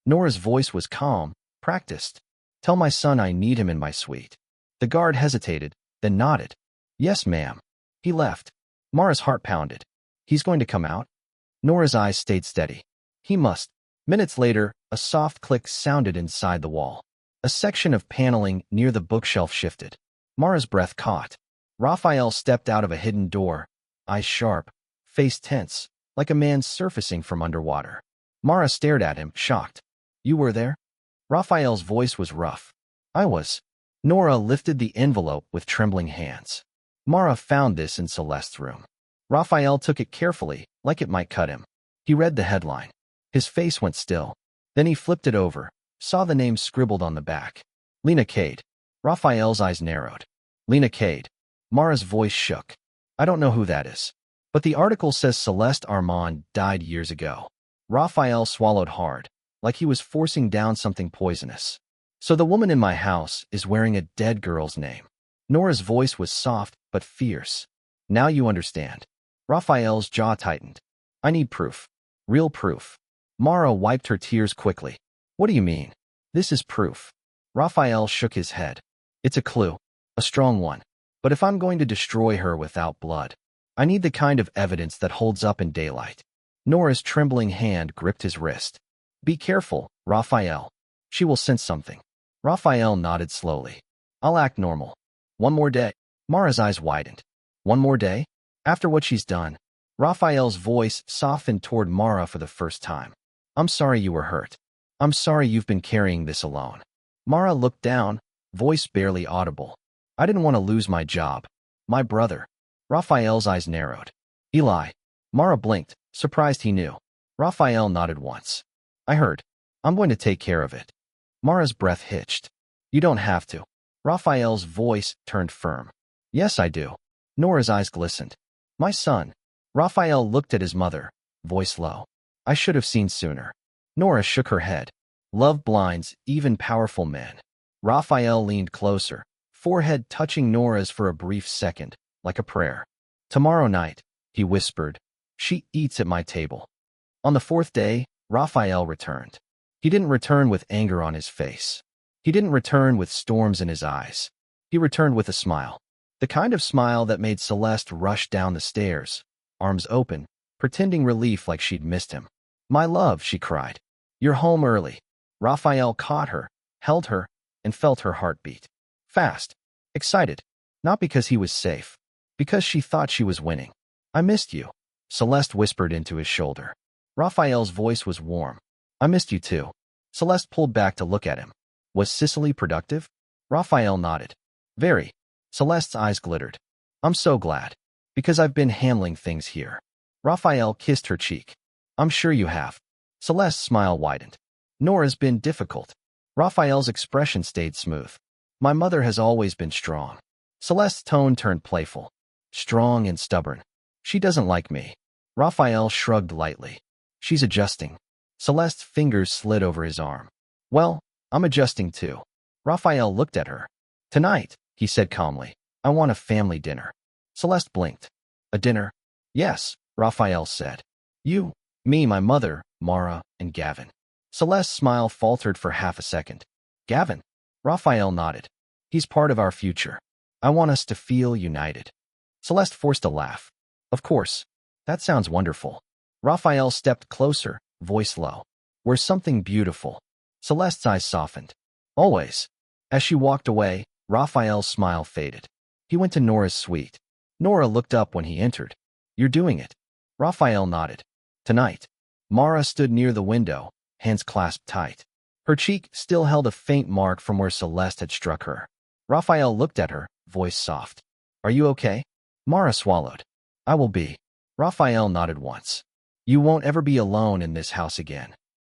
Nora's voice was calm, practiced. Tell my son I need him in my suite. The guard hesitated, then nodded. Yes, ma'am. He left. Mara's heart pounded. He's going to come out? Nora's eyes stayed steady. He must. Minutes later, a soft click sounded inside the wall. A section of paneling near the bookshelf shifted. Mara's breath caught. Rafael stepped out of a hidden door, eyes sharp, face tense, like a man surfacing from underwater. Mara stared at him, shocked. You were there? Rafael's voice was rough. I was. Nora lifted the envelope with trembling hands. Mara found this in Celeste's room. Rafael took it carefully, like it might cut him. He read the headline. His face went still. Then he flipped it over, saw the name scribbled on the back. Lena Cade. Rafael's eyes narrowed. Lena Cade. Mara's voice shook. I don't know who that is. But the article says Celeste Armand died years ago. Rafael swallowed hard, like he was forcing down something poisonous. So the woman in my house is wearing a dead girl's name. Nora's voice was soft but fierce. Now you understand. Rafael's jaw tightened. I need proof. Real proof. Mara wiped her tears quickly. What do you mean? This is proof. Rafael shook his head. It's a clue. A strong one. But if I'm going to destroy her without blood, I need the kind of evidence that holds up in daylight. Nora's trembling hand gripped his wrist. Be careful, Rafael. She will sense something. Rafael nodded slowly. I'll act normal. One more day. Mara's eyes widened. One more day? After what she's done. Rafael's voice softened toward Mara for the first time. I'm sorry you were hurt. I'm sorry you've been carrying this alone. Mara looked down, voice barely audible. I didn't want to lose my job. My brother. Rafael's eyes narrowed. Eli. Mara blinked, surprised he knew. Rafael nodded once. I heard. I'm going to take care of it. Mara's breath hitched. You don't have to. Rafael's voice turned firm. Yes, I do. Nora's eyes glistened. My son. Rafael looked at his mother, voice low. I should have seen sooner. Nora shook her head. Love blinds even powerful men. Rafael leaned closer, forehead touching Nora's for a brief second, like a prayer. Tomorrow night, he whispered, she eats at my table. On the fourth day, Rafael returned. He didn't return with anger on his face. He didn't return with storms in his eyes. He returned with a smile. The kind of smile that made Celeste rush down the stairs, arms open, pretending relief like she'd missed him. My love, she cried. You're home early. Rafael caught her, held her, and felt her heartbeat. Fast. Excited. Not because he was safe. Because she thought she was winning. I missed you. Celeste whispered into his shoulder. Rafael's voice was warm. I missed you too. Celeste pulled back to look at him. Was Sicily productive? Rafael nodded. Very. Celeste's eyes glittered. I'm so glad. Because I've been handling things here. Rafael kissed her cheek. I'm sure you have. Celeste's smile widened. Nora's been difficult. Rafael's expression stayed smooth. My mother has always been strong. Celeste's tone turned playful. Strong and stubborn. She doesn't like me. Rafael shrugged lightly. She's adjusting. Celeste's fingers slid over his arm. Well, I'm adjusting too. Rafael looked at her. Tonight, he said calmly, I want a family dinner. Celeste blinked. A dinner? Yes, Rafael said. You, me, my mother, Mara, and Gavin. Celeste's smile faltered for half a second. Gavin? Rafael nodded. He's part of our future. I want us to feel united. Celeste forced a laugh. Of course. That sounds wonderful. Rafael stepped closer, voice low. We're something beautiful. Celeste's eyes softened. Always. As she walked away, Rafael's smile faded. He went to Nora's suite. Nora looked up when he entered. You're doing it. Rafael nodded. Tonight. Mara stood near the window, hands clasped tight. Her cheek still held a faint mark from where Celeste had struck her. Rafael looked at her, voice soft. Are you okay? Mara swallowed. I will be. Rafael nodded once. You won't ever be alone in this house again.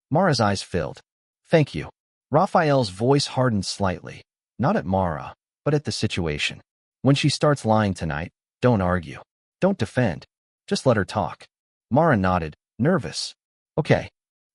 Mara's eyes filled. Thank you. Rafael's voice hardened slightly, not at Mara, but at the situation. When she starts lying tonight, don't argue. Don't defend. Just let her talk. Mara nodded, nervous. Okay.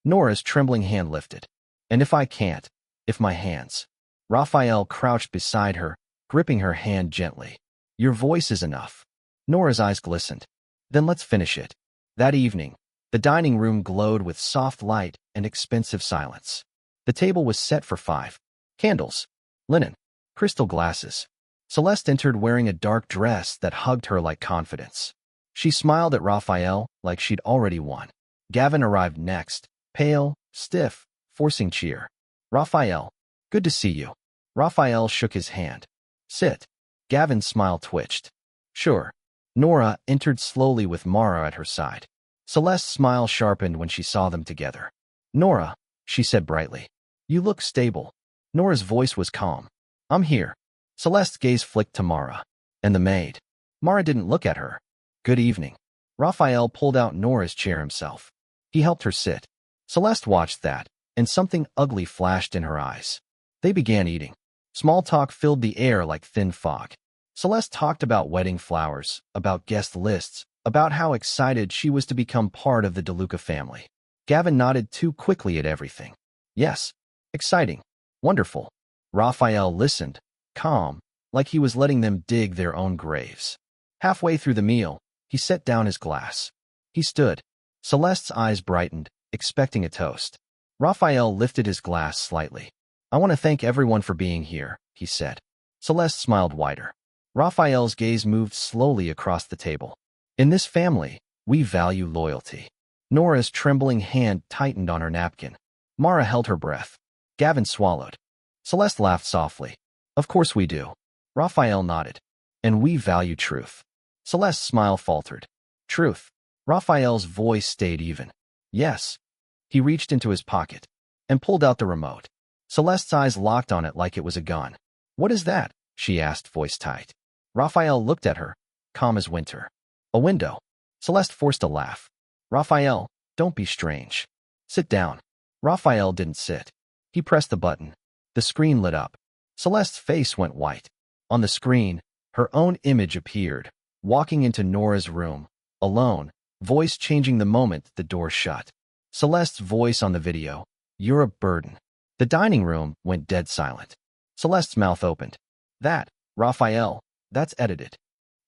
Nora's trembling hand lifted. And if I can't, if my hands. Rafael crouched beside her, gripping her hand gently. Your voice is enough. Nora's eyes glistened. Then let's finish it. That evening, the dining room glowed with soft light and expensive silence. The table was set for 5. Candles, linen, crystal glasses. Celeste entered wearing a dark dress that hugged her like confidence. She smiled at Rafael like she'd already won. Gavin arrived next, pale, stiff, forcing cheer. Rafael, good to see you. Rafael shook his hand. Sit. Gavin's smile twitched. Sure. Nora entered slowly with Mara at her side. Celeste's smile sharpened when she saw them together. Nora, she said brightly. You look stable. Nora's voice was calm. I'm here. Celeste's gaze flicked to Mara. And the maid. Mara didn't look at her. Good evening. Rafael pulled out Nora's chair himself. He helped her sit. Celeste watched that, and something ugly flashed in her eyes. They began eating. Small talk filled the air like thin fog. Celeste talked about wedding flowers, about guest lists, about how excited she was to become part of the DeLuca family. Gavin nodded too quickly at everything. Yes. Exciting. Wonderful. Rafael listened, calm, like he was letting them dig their own graves. Halfway through the meal, he set down his glass. He stood. Celeste's eyes brightened, expecting a toast. Rafael lifted his glass slightly. I want to thank everyone for being here, he said. Celeste smiled wider. Rafael's gaze moved slowly across the table. In this family, we value loyalty. Nora's trembling hand tightened on her napkin. Mara held her breath. Gavin swallowed. Celeste laughed softly. Of course we do. Rafael nodded. And we value truth. Celeste's smile faltered. Truth. Rafael's voice stayed even. Yes. He reached into his pocket and pulled out the remote. Celeste's eyes locked on it like it was a gun. What is that? She asked, voice tight. Rafael looked at her, calm as winter. A window. Celeste forced a laugh. Rafael, don't be strange. Sit down. Rafael didn't sit. He pressed the button. The screen lit up. Celeste's face went white. On the screen, her own image appeared, walking into Nora's room, alone, voice changing the moment the door shut. Celeste's voice on the video. You're a burden. The dining room went dead silent. Celeste's mouth opened. That, Rafael, that's edited.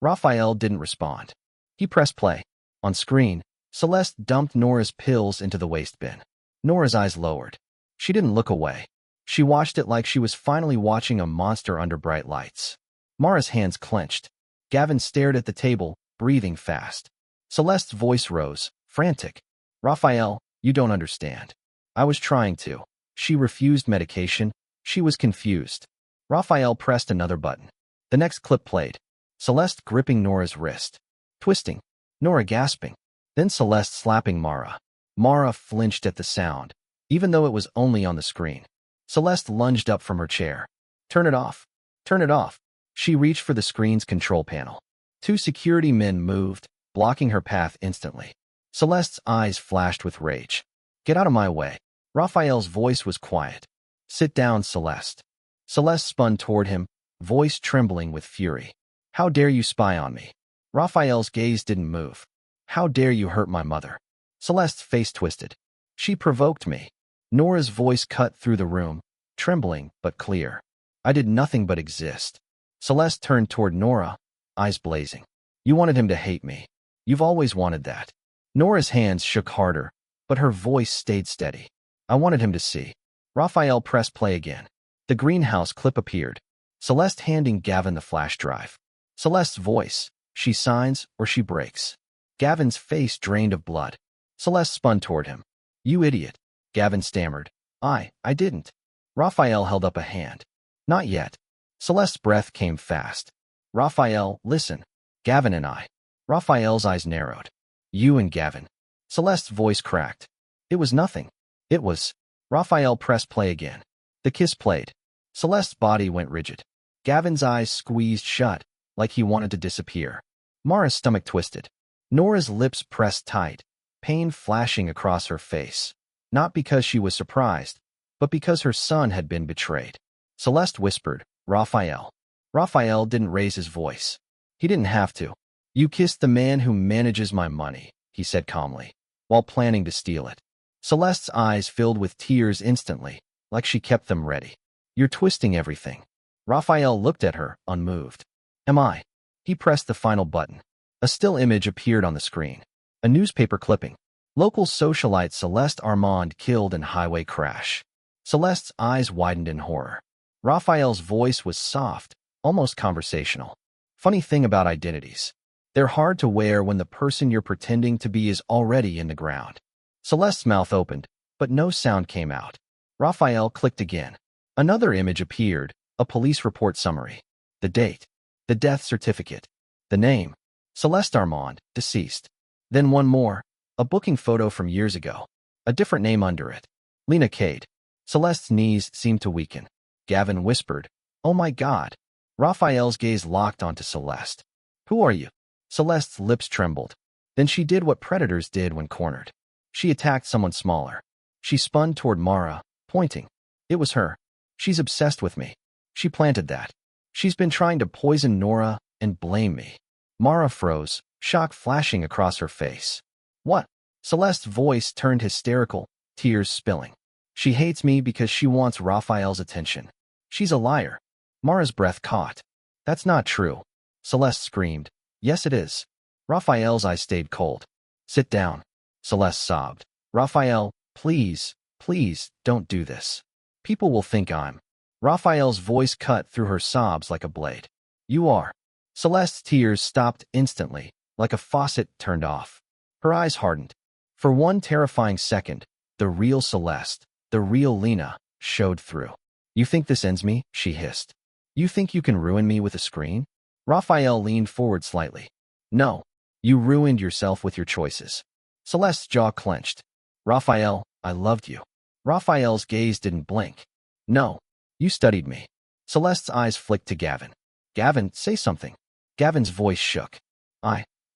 Rafael didn't respond. He pressed play. On screen, Celeste dumped Nora's pills into the waste bin. Nora's eyes lowered. She didn't look away. She watched it like she was finally watching a monster under bright lights. Mara's hands clenched. Gavin stared at the table, breathing fast. Celeste's voice rose, frantic. Rafael, you don't understand. I was trying to. She refused medication. She was confused. Rafael pressed another button. The next clip played. Celeste gripping Nora's wrist. Twisting. Nora gasping. Then Celeste slapping Mara. Mara flinched at the sound, even though it was only on the screen. Celeste lunged up from her chair. Turn it off. Turn it off. She reached for the screen's control panel. 2 security men moved, blocking her path instantly. Celeste's eyes flashed with rage. Get out of my way. Rafael's voice was quiet. Sit down, Celeste. Celeste spun toward him, voice trembling with fury. How dare you spy on me? Rafael's gaze didn't move. How dare you hurt my mother? Celeste's face twisted. She provoked me. Nora's voice cut through the room, trembling but clear. I did nothing but exist. Celeste turned toward Nora, eyes blazing. You wanted him to hate me. You've always wanted that. Nora's hands shook harder, but her voice stayed steady. I wanted him to see. Rafael pressed play again. The greenhouse clip appeared. Celeste handing Gavin the flash drive. Celeste's voice. She signs or she breaks. Gavin's face drained of blood. Celeste spun toward him. You idiot. Gavin stammered. I didn't. Rafael held up a hand. Not yet. Celeste's breath came fast. Rafael, listen. Gavin and I. Rafael's eyes narrowed. You and Gavin. Celeste's voice cracked. It was nothing. It was. Rafael pressed play again. The kiss played. Celeste's body went rigid. Gavin's eyes squeezed shut, like he wanted to disappear. Mara's stomach twisted. Nora's lips pressed tight, pain flashing across her face. Not because she was surprised, but because her son had been betrayed. Celeste whispered, Rafael. Rafael didn't raise his voice. He didn't have to. You kissed the man who manages my money, he said calmly, while planning to steal it. Celeste's eyes filled with tears instantly, like she kept them ready. You're twisting everything. Rafael looked at her, unmoved. Am I? He pressed the final button. A still image appeared on the screen. A newspaper clipping. Local socialite Celeste Armand killed in highway crash. Celeste's eyes widened in horror. Rafael's voice was soft, almost conversational. Funny thing about identities. They're hard to wear when the person you're pretending to be is already in the ground. Celeste's mouth opened, but no sound came out. Rafael clicked again. Another image appeared, a police report summary. The date. The death certificate. The name. Celeste Armand, deceased. Then one more, a booking photo from years ago. A different name under it. Lena Cade. Celeste's knees seemed to weaken. Gavin whispered, Oh my God. Rafael's gaze locked onto Celeste. Who are you? Celeste's lips trembled. Then she did what predators did when cornered. She attacked someone smaller. She spun toward Mara, pointing. It was her. She's obsessed with me. She planted that. She's been trying to poison Nora and blame me. Mara froze, shock flashing across her face. What? Celeste's voice turned hysterical, tears spilling. She hates me because she wants Rafael's attention. She's a liar. Mara's breath caught. That's not true. Celeste screamed. Yes, it is. Rafael's eyes stayed cold. Sit down. Celeste sobbed. Rafael, please, please, don't do this. People will think I'm. Rafael's voice cut through her sobs like a blade. You are. Celeste's tears stopped instantly, like a faucet turned off. Her eyes hardened. For one terrifying second, the real Celeste, the real Lena, showed through. You think this ends me? She hissed. You think you can ruin me with a screen? Rafael leaned forward slightly. No. You ruined yourself with your choices. Celeste's jaw clenched. Rafael, I loved you. Rafael's gaze didn't blink. No. You studied me. Celeste's eyes flicked to Gavin. Gavin, say something. Gavin's voice shook.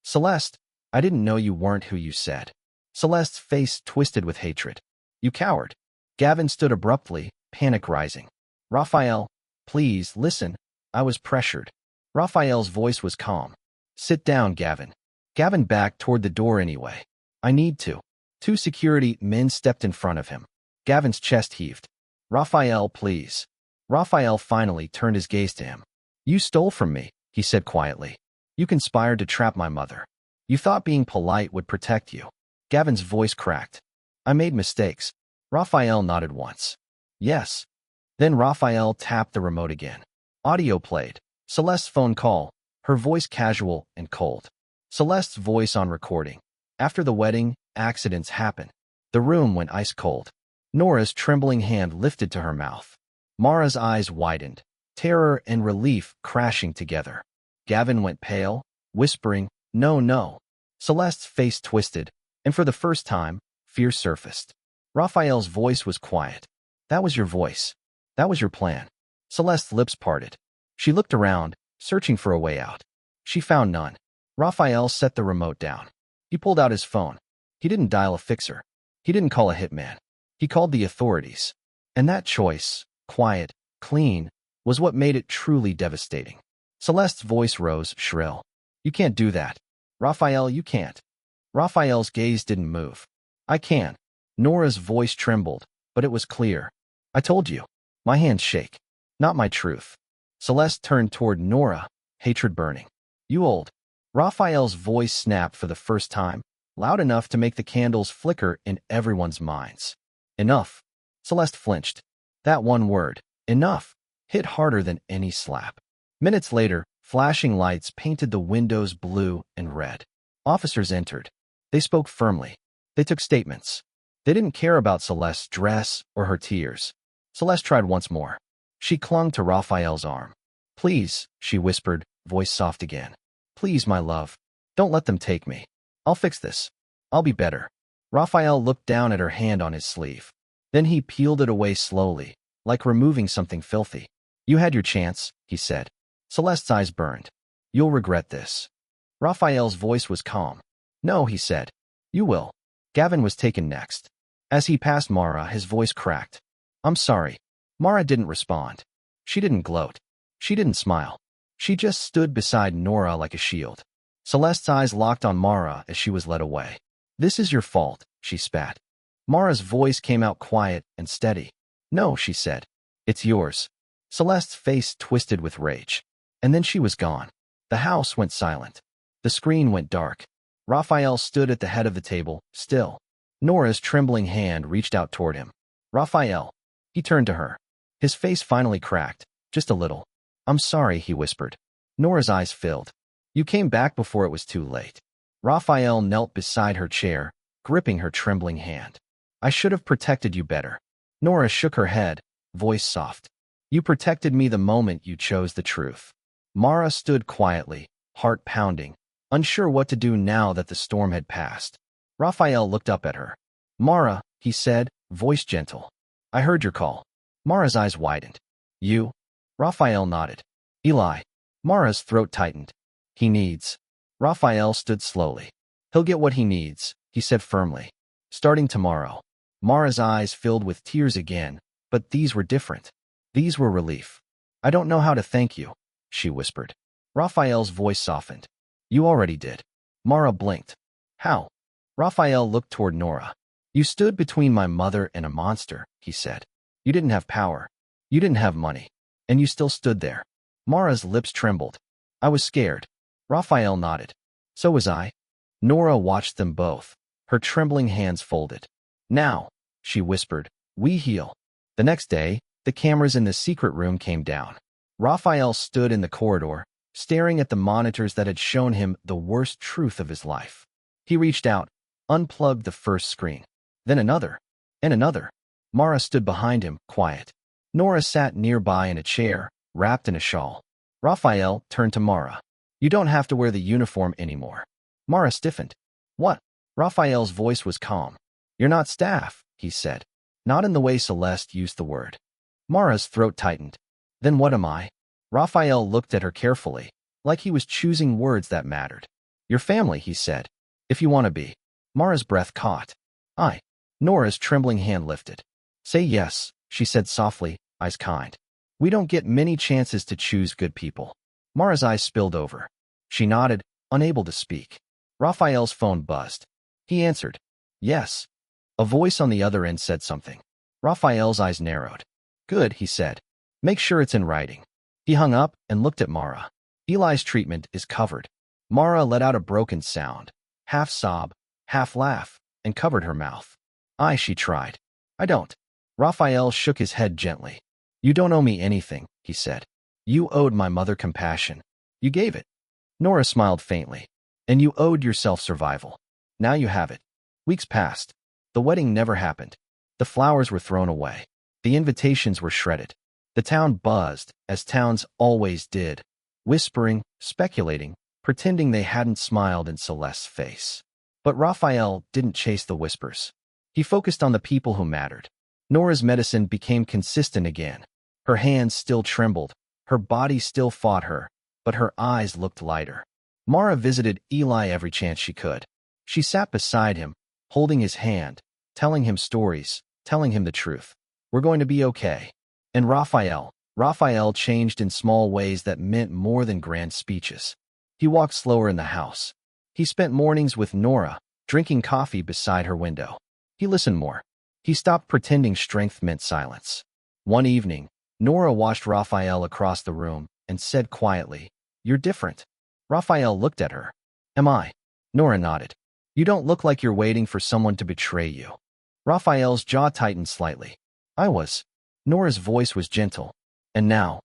Celeste, I didn't know you weren't who you said. Celeste's face twisted with hatred. You coward. Gavin stood abruptly, panic rising. Rafael, please, listen. I was pressured. Rafael's voice was calm. Sit down, Gavin. Gavin backed toward the door anyway. I need to. Two security men stepped in front of him. Gavin's chest heaved. Rafael, please. Rafael finally turned his gaze to him. You stole from me, he said quietly. You conspired to trap my mother. You thought being polite would protect you. Gavin's voice cracked. I made mistakes. Rafael nodded once. Yes. Then Rafael tapped the remote again. Audio played. Celeste's phone call, her voice casual and cold. Celeste's voice on recording. After the wedding, accidents happen. The room went ice cold. Nora's trembling hand lifted to her mouth. Mara's eyes widened, terror and relief crashing together. Gavin went pale, whispering, No, no. Celeste's face twisted, and for the first time, fear surfaced. Rafael's voice was quiet. That was your voice. That was your plan. Celeste's lips parted. She looked around, searching for a way out. She found none. Rafael set the remote down. He pulled out his phone. He didn't dial a fixer. He didn't call a hitman. He called the authorities. And that choice, quiet, clean, was what made it truly devastating. Celeste's voice rose, shrill. You can't do that. Rafael, you can't. Rafael's gaze didn't move. I can. Nora's voice trembled, but it was clear. I told you. My hands shake. Not my truth. Celeste turned toward Nora, hatred burning. You old. Raphael's voice snapped for the first time, loud enough to make the candles flicker in everyone's minds. Enough. Celeste flinched. That one word, enough, hit harder than any slap. Minutes later, flashing lights painted the windows blue and red. Officers entered. They spoke firmly. They took statements. They didn't care about Celeste's dress or her tears. Celeste tried once more. She clung to Raphael's arm. Please, she whispered, voice soft again. Please, my love. Don't let them take me. I'll fix this. I'll be better. Raphael looked down at her hand on his sleeve. Then he peeled it away slowly, like removing something filthy. You had your chance, he said. Celeste's eyes burned. You'll regret this. Raphael's voice was calm. No, he said. You will. Gavin was taken next. As he passed Mara, his voice cracked. I'm sorry. Mara didn't respond. She didn't gloat. She didn't smile. She just stood beside Nora like a shield. Celeste's eyes locked on Mara as she was led away. This is your fault, she spat. Mara's voice came out quiet and steady. No, she said. It's yours. Celeste's face twisted with rage. And then she was gone. The house went silent. The screen went dark. Raphael stood at the head of the table, still. Nora's trembling hand reached out toward him. Raphael. He turned to her. His face finally cracked, just a little. I'm sorry, he whispered. Nora's eyes filled. You came back before it was too late. Raphael knelt beside her chair, gripping her trembling hand. I should have protected you better. Nora shook her head, voice soft. You protected me the moment you chose the truth. Mara stood quietly, heart pounding, unsure what to do now that the storm had passed. Raphael looked up at her. Mara, he said, voice gentle. I heard your call. Mara's eyes widened. You? Raphael nodded. Eli. Mara's throat tightened. He needs. Raphael stood slowly. He'll get what he needs, he said firmly. Starting tomorrow. Mara's eyes filled with tears again, but these were different. These were relief. I don't know how to thank you, she whispered. Raphael's voice softened. You already did. Mara blinked. How? Raphael looked toward Nora. You stood between my mother and a monster, he said. You didn't have power. You didn't have money. And you still stood there. Mara's lips trembled. I was scared. Raphael nodded. So was I. Nora watched them both, her trembling hands folded. Now, she whispered, we heal. The next day, the cameras in the secret room came down. Raphael stood in the corridor, staring at the monitors that had shown him the worst truth of his life. He reached out, unplugged the first screen. Then another, and another. Mara stood behind him, quiet. Nora sat nearby in a chair, wrapped in a shawl. Raphael turned to Mara. You don't have to wear the uniform anymore. Mara stiffened. What? Raphael's voice was calm. You're not staff, he said. Not in the way Celeste used the word. Mara's throat tightened. Then what am I? Raphael looked at her carefully, like he was choosing words that mattered. Your family, he said. If you want to be. Mara's breath caught. I. Nora's trembling hand lifted. Say yes, she said softly, eyes kind. We don't get many chances to choose good people. Mara's eyes spilled over. She nodded, unable to speak. Raphael's phone buzzed. He answered. Yes. A voice on the other end said something. Raphael's eyes narrowed. Good, he said. Make sure it's in writing. He hung up and looked at Mara. Eli's treatment is covered. Mara let out a broken sound, half sob, half laugh, and covered her mouth. She tried. I don't. Raphael shook his head gently. You don't owe me anything, he said. You owed my mother compassion. You gave it. Nora smiled faintly. And you owed yourself survival. Now you have it. Weeks passed. The wedding never happened. The flowers were thrown away. The invitations were shredded. The town buzzed, as towns always did, whispering, speculating, pretending they hadn't smiled in Celeste's face. But Raphael didn't chase the whispers. He focused on the people who mattered. Nora's medicine became consistent again. Her hands still trembled, her body still fought her, but her eyes looked lighter. Mara visited Eli every chance she could. She sat beside him, holding his hand, telling him stories, telling him the truth. We're going to be okay. And Raphael changed in small ways that meant more than grand speeches. He walked slower in the house. He spent mornings with Nora, drinking coffee beside her window. He listened more. He stopped pretending strength meant silence. One evening, Nora watched Raphael across the room and said quietly, You're different. Raphael looked at her. Am I? Nora nodded. You don't look like you're waiting for someone to betray you. Rafael's jaw tightened slightly. I was. Nora's voice was gentle. And now?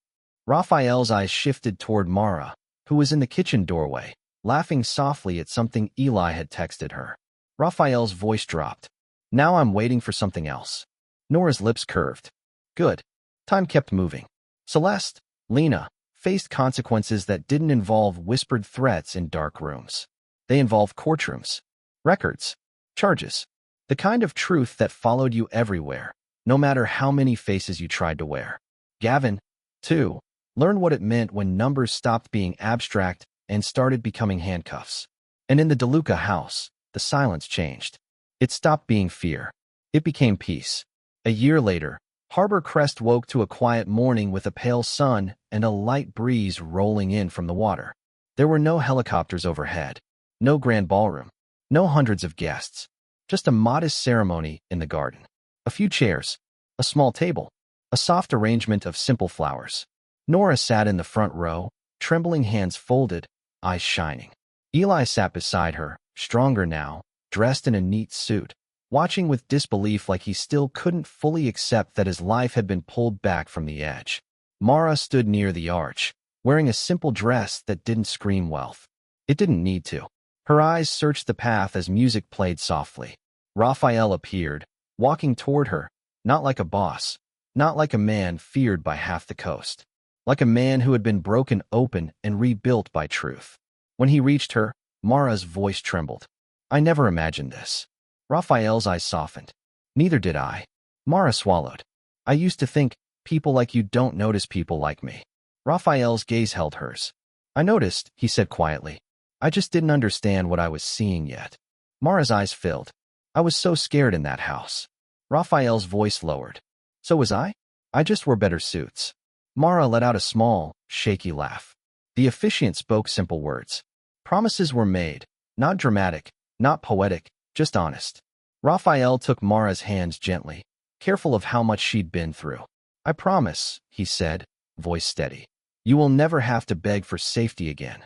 Rafael's eyes shifted toward Mara, who was in the kitchen doorway, laughing softly at something Eli had texted her. Rafael's voice dropped. Now I'm waiting for something else. Nora's lips curved. Good. Time kept moving. Celeste, Lena, faced consequences that didn't involve whispered threats in dark rooms. They involved courtrooms, records, charges, the kind of truth that followed you everywhere, no matter how many faces you tried to wear. Gavin, too, learned what it meant when numbers stopped being abstract and started becoming handcuffs. And in the DeLuca house, the silence changed. It stopped being fear. It became peace. A year later, Harbor Crest woke to a quiet morning with a pale sun and a light breeze rolling in from the water. There were no helicopters overhead, no grand ballroom, no hundreds of guests, just a modest ceremony in the garden. A few chairs, a small table, a soft arrangement of simple flowers. Nora sat in the front row, trembling hands folded, eyes shining. Eli sat beside her, stronger now, dressed in a neat suit, watching with disbelief like he still couldn't fully accept that his life had been pulled back from the edge. Mara stood near the arch, wearing a simple dress that didn't scream wealth. It didn't need to. Her eyes searched the path as music played softly. Rafael appeared, walking toward her, not like a boss, not like a man feared by half the coast, like a man who had been broken open and rebuilt by truth. When he reached her, Mara's voice trembled. I never imagined this. Rafael's eyes softened. Neither did I. Mara swallowed. I used to think, people like you don't notice people like me. Rafael's gaze held hers. I noticed, he said quietly. I just didn't understand what I was seeing yet. Mara's eyes filled. I was so scared in that house. Rafael's voice lowered. So was I? I just wore better suits. Mara let out a small, shaky laugh. The officiant spoke simple words. Promises were made, not dramatic, not poetic, just honest. Rafael took Mara's hands gently, careful of how much she'd been through. I promise, he said, voice steady. You will never have to beg for safety again.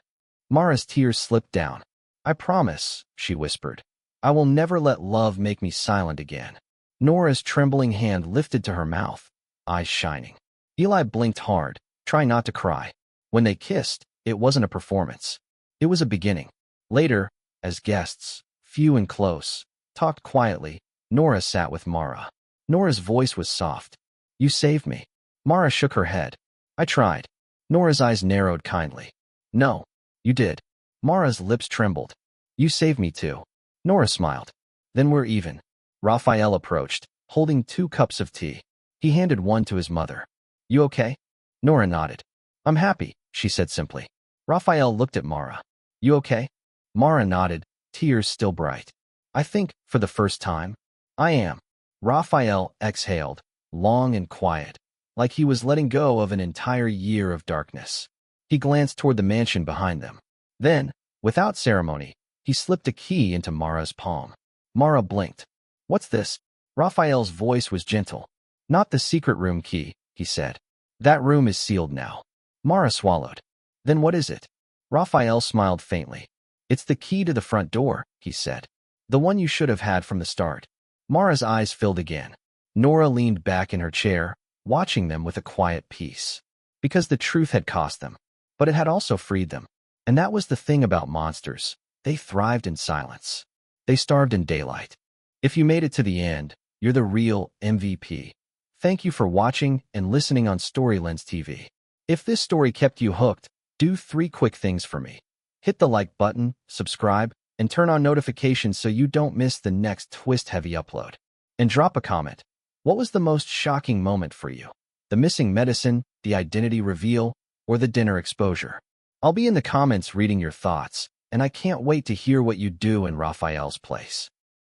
Mara's tears slipped down. I promise, she whispered. I will never let love make me silent again. Nora's trembling hand lifted to her mouth, eyes shining. Eli blinked hard, trying not to cry. When they kissed, it wasn't a performance. It was a beginning. Later, as guests, few and close, talked quietly, Nora sat with Mara. Nora's voice was soft. You saved me. Mara shook her head. I tried. Nora's eyes narrowed kindly. No, you did. Mara's lips trembled. You saved me too. Nora smiled. Then we're even. Rafael approached, holding 2 cups of tea. He handed one to his mother. You okay? Nora nodded. I'm happy, she said simply. Rafael looked at Mara. You okay? Mara nodded, tears still bright. I think, for the first time, I am. Rafael exhaled, long and quiet, like he was letting go of an entire year of darkness. He glanced toward the mansion behind them. Then, without ceremony, he slipped a key into Mara's palm. Mara blinked. What's this? Rafael's voice was gentle. Not the secret room key, he said. That room is sealed now. Mara swallowed. Then what is it? Rafael smiled faintly. It's the key to the front door, he said. The one you should have had from the start. Mara's eyes filled again. Nora leaned back in her chair, watching them with a quiet peace. Because the truth had cost them, but it had also freed them. And that was the thing about monsters. They thrived in silence. They starved in daylight. If you made it to the end, you're the real MVP. Thank you for watching and listening on Storylens TV. If this story kept you hooked, do 3 quick things for me. Hit the like button, subscribe, and turn on notifications so you don't miss the next twist-heavy upload. And drop a comment. What was the most shocking moment for you? The missing medicine, the identity reveal, or the dinner exposure? I'll be in the comments reading your thoughts, and I can't wait to hear what you do in Rafael's place.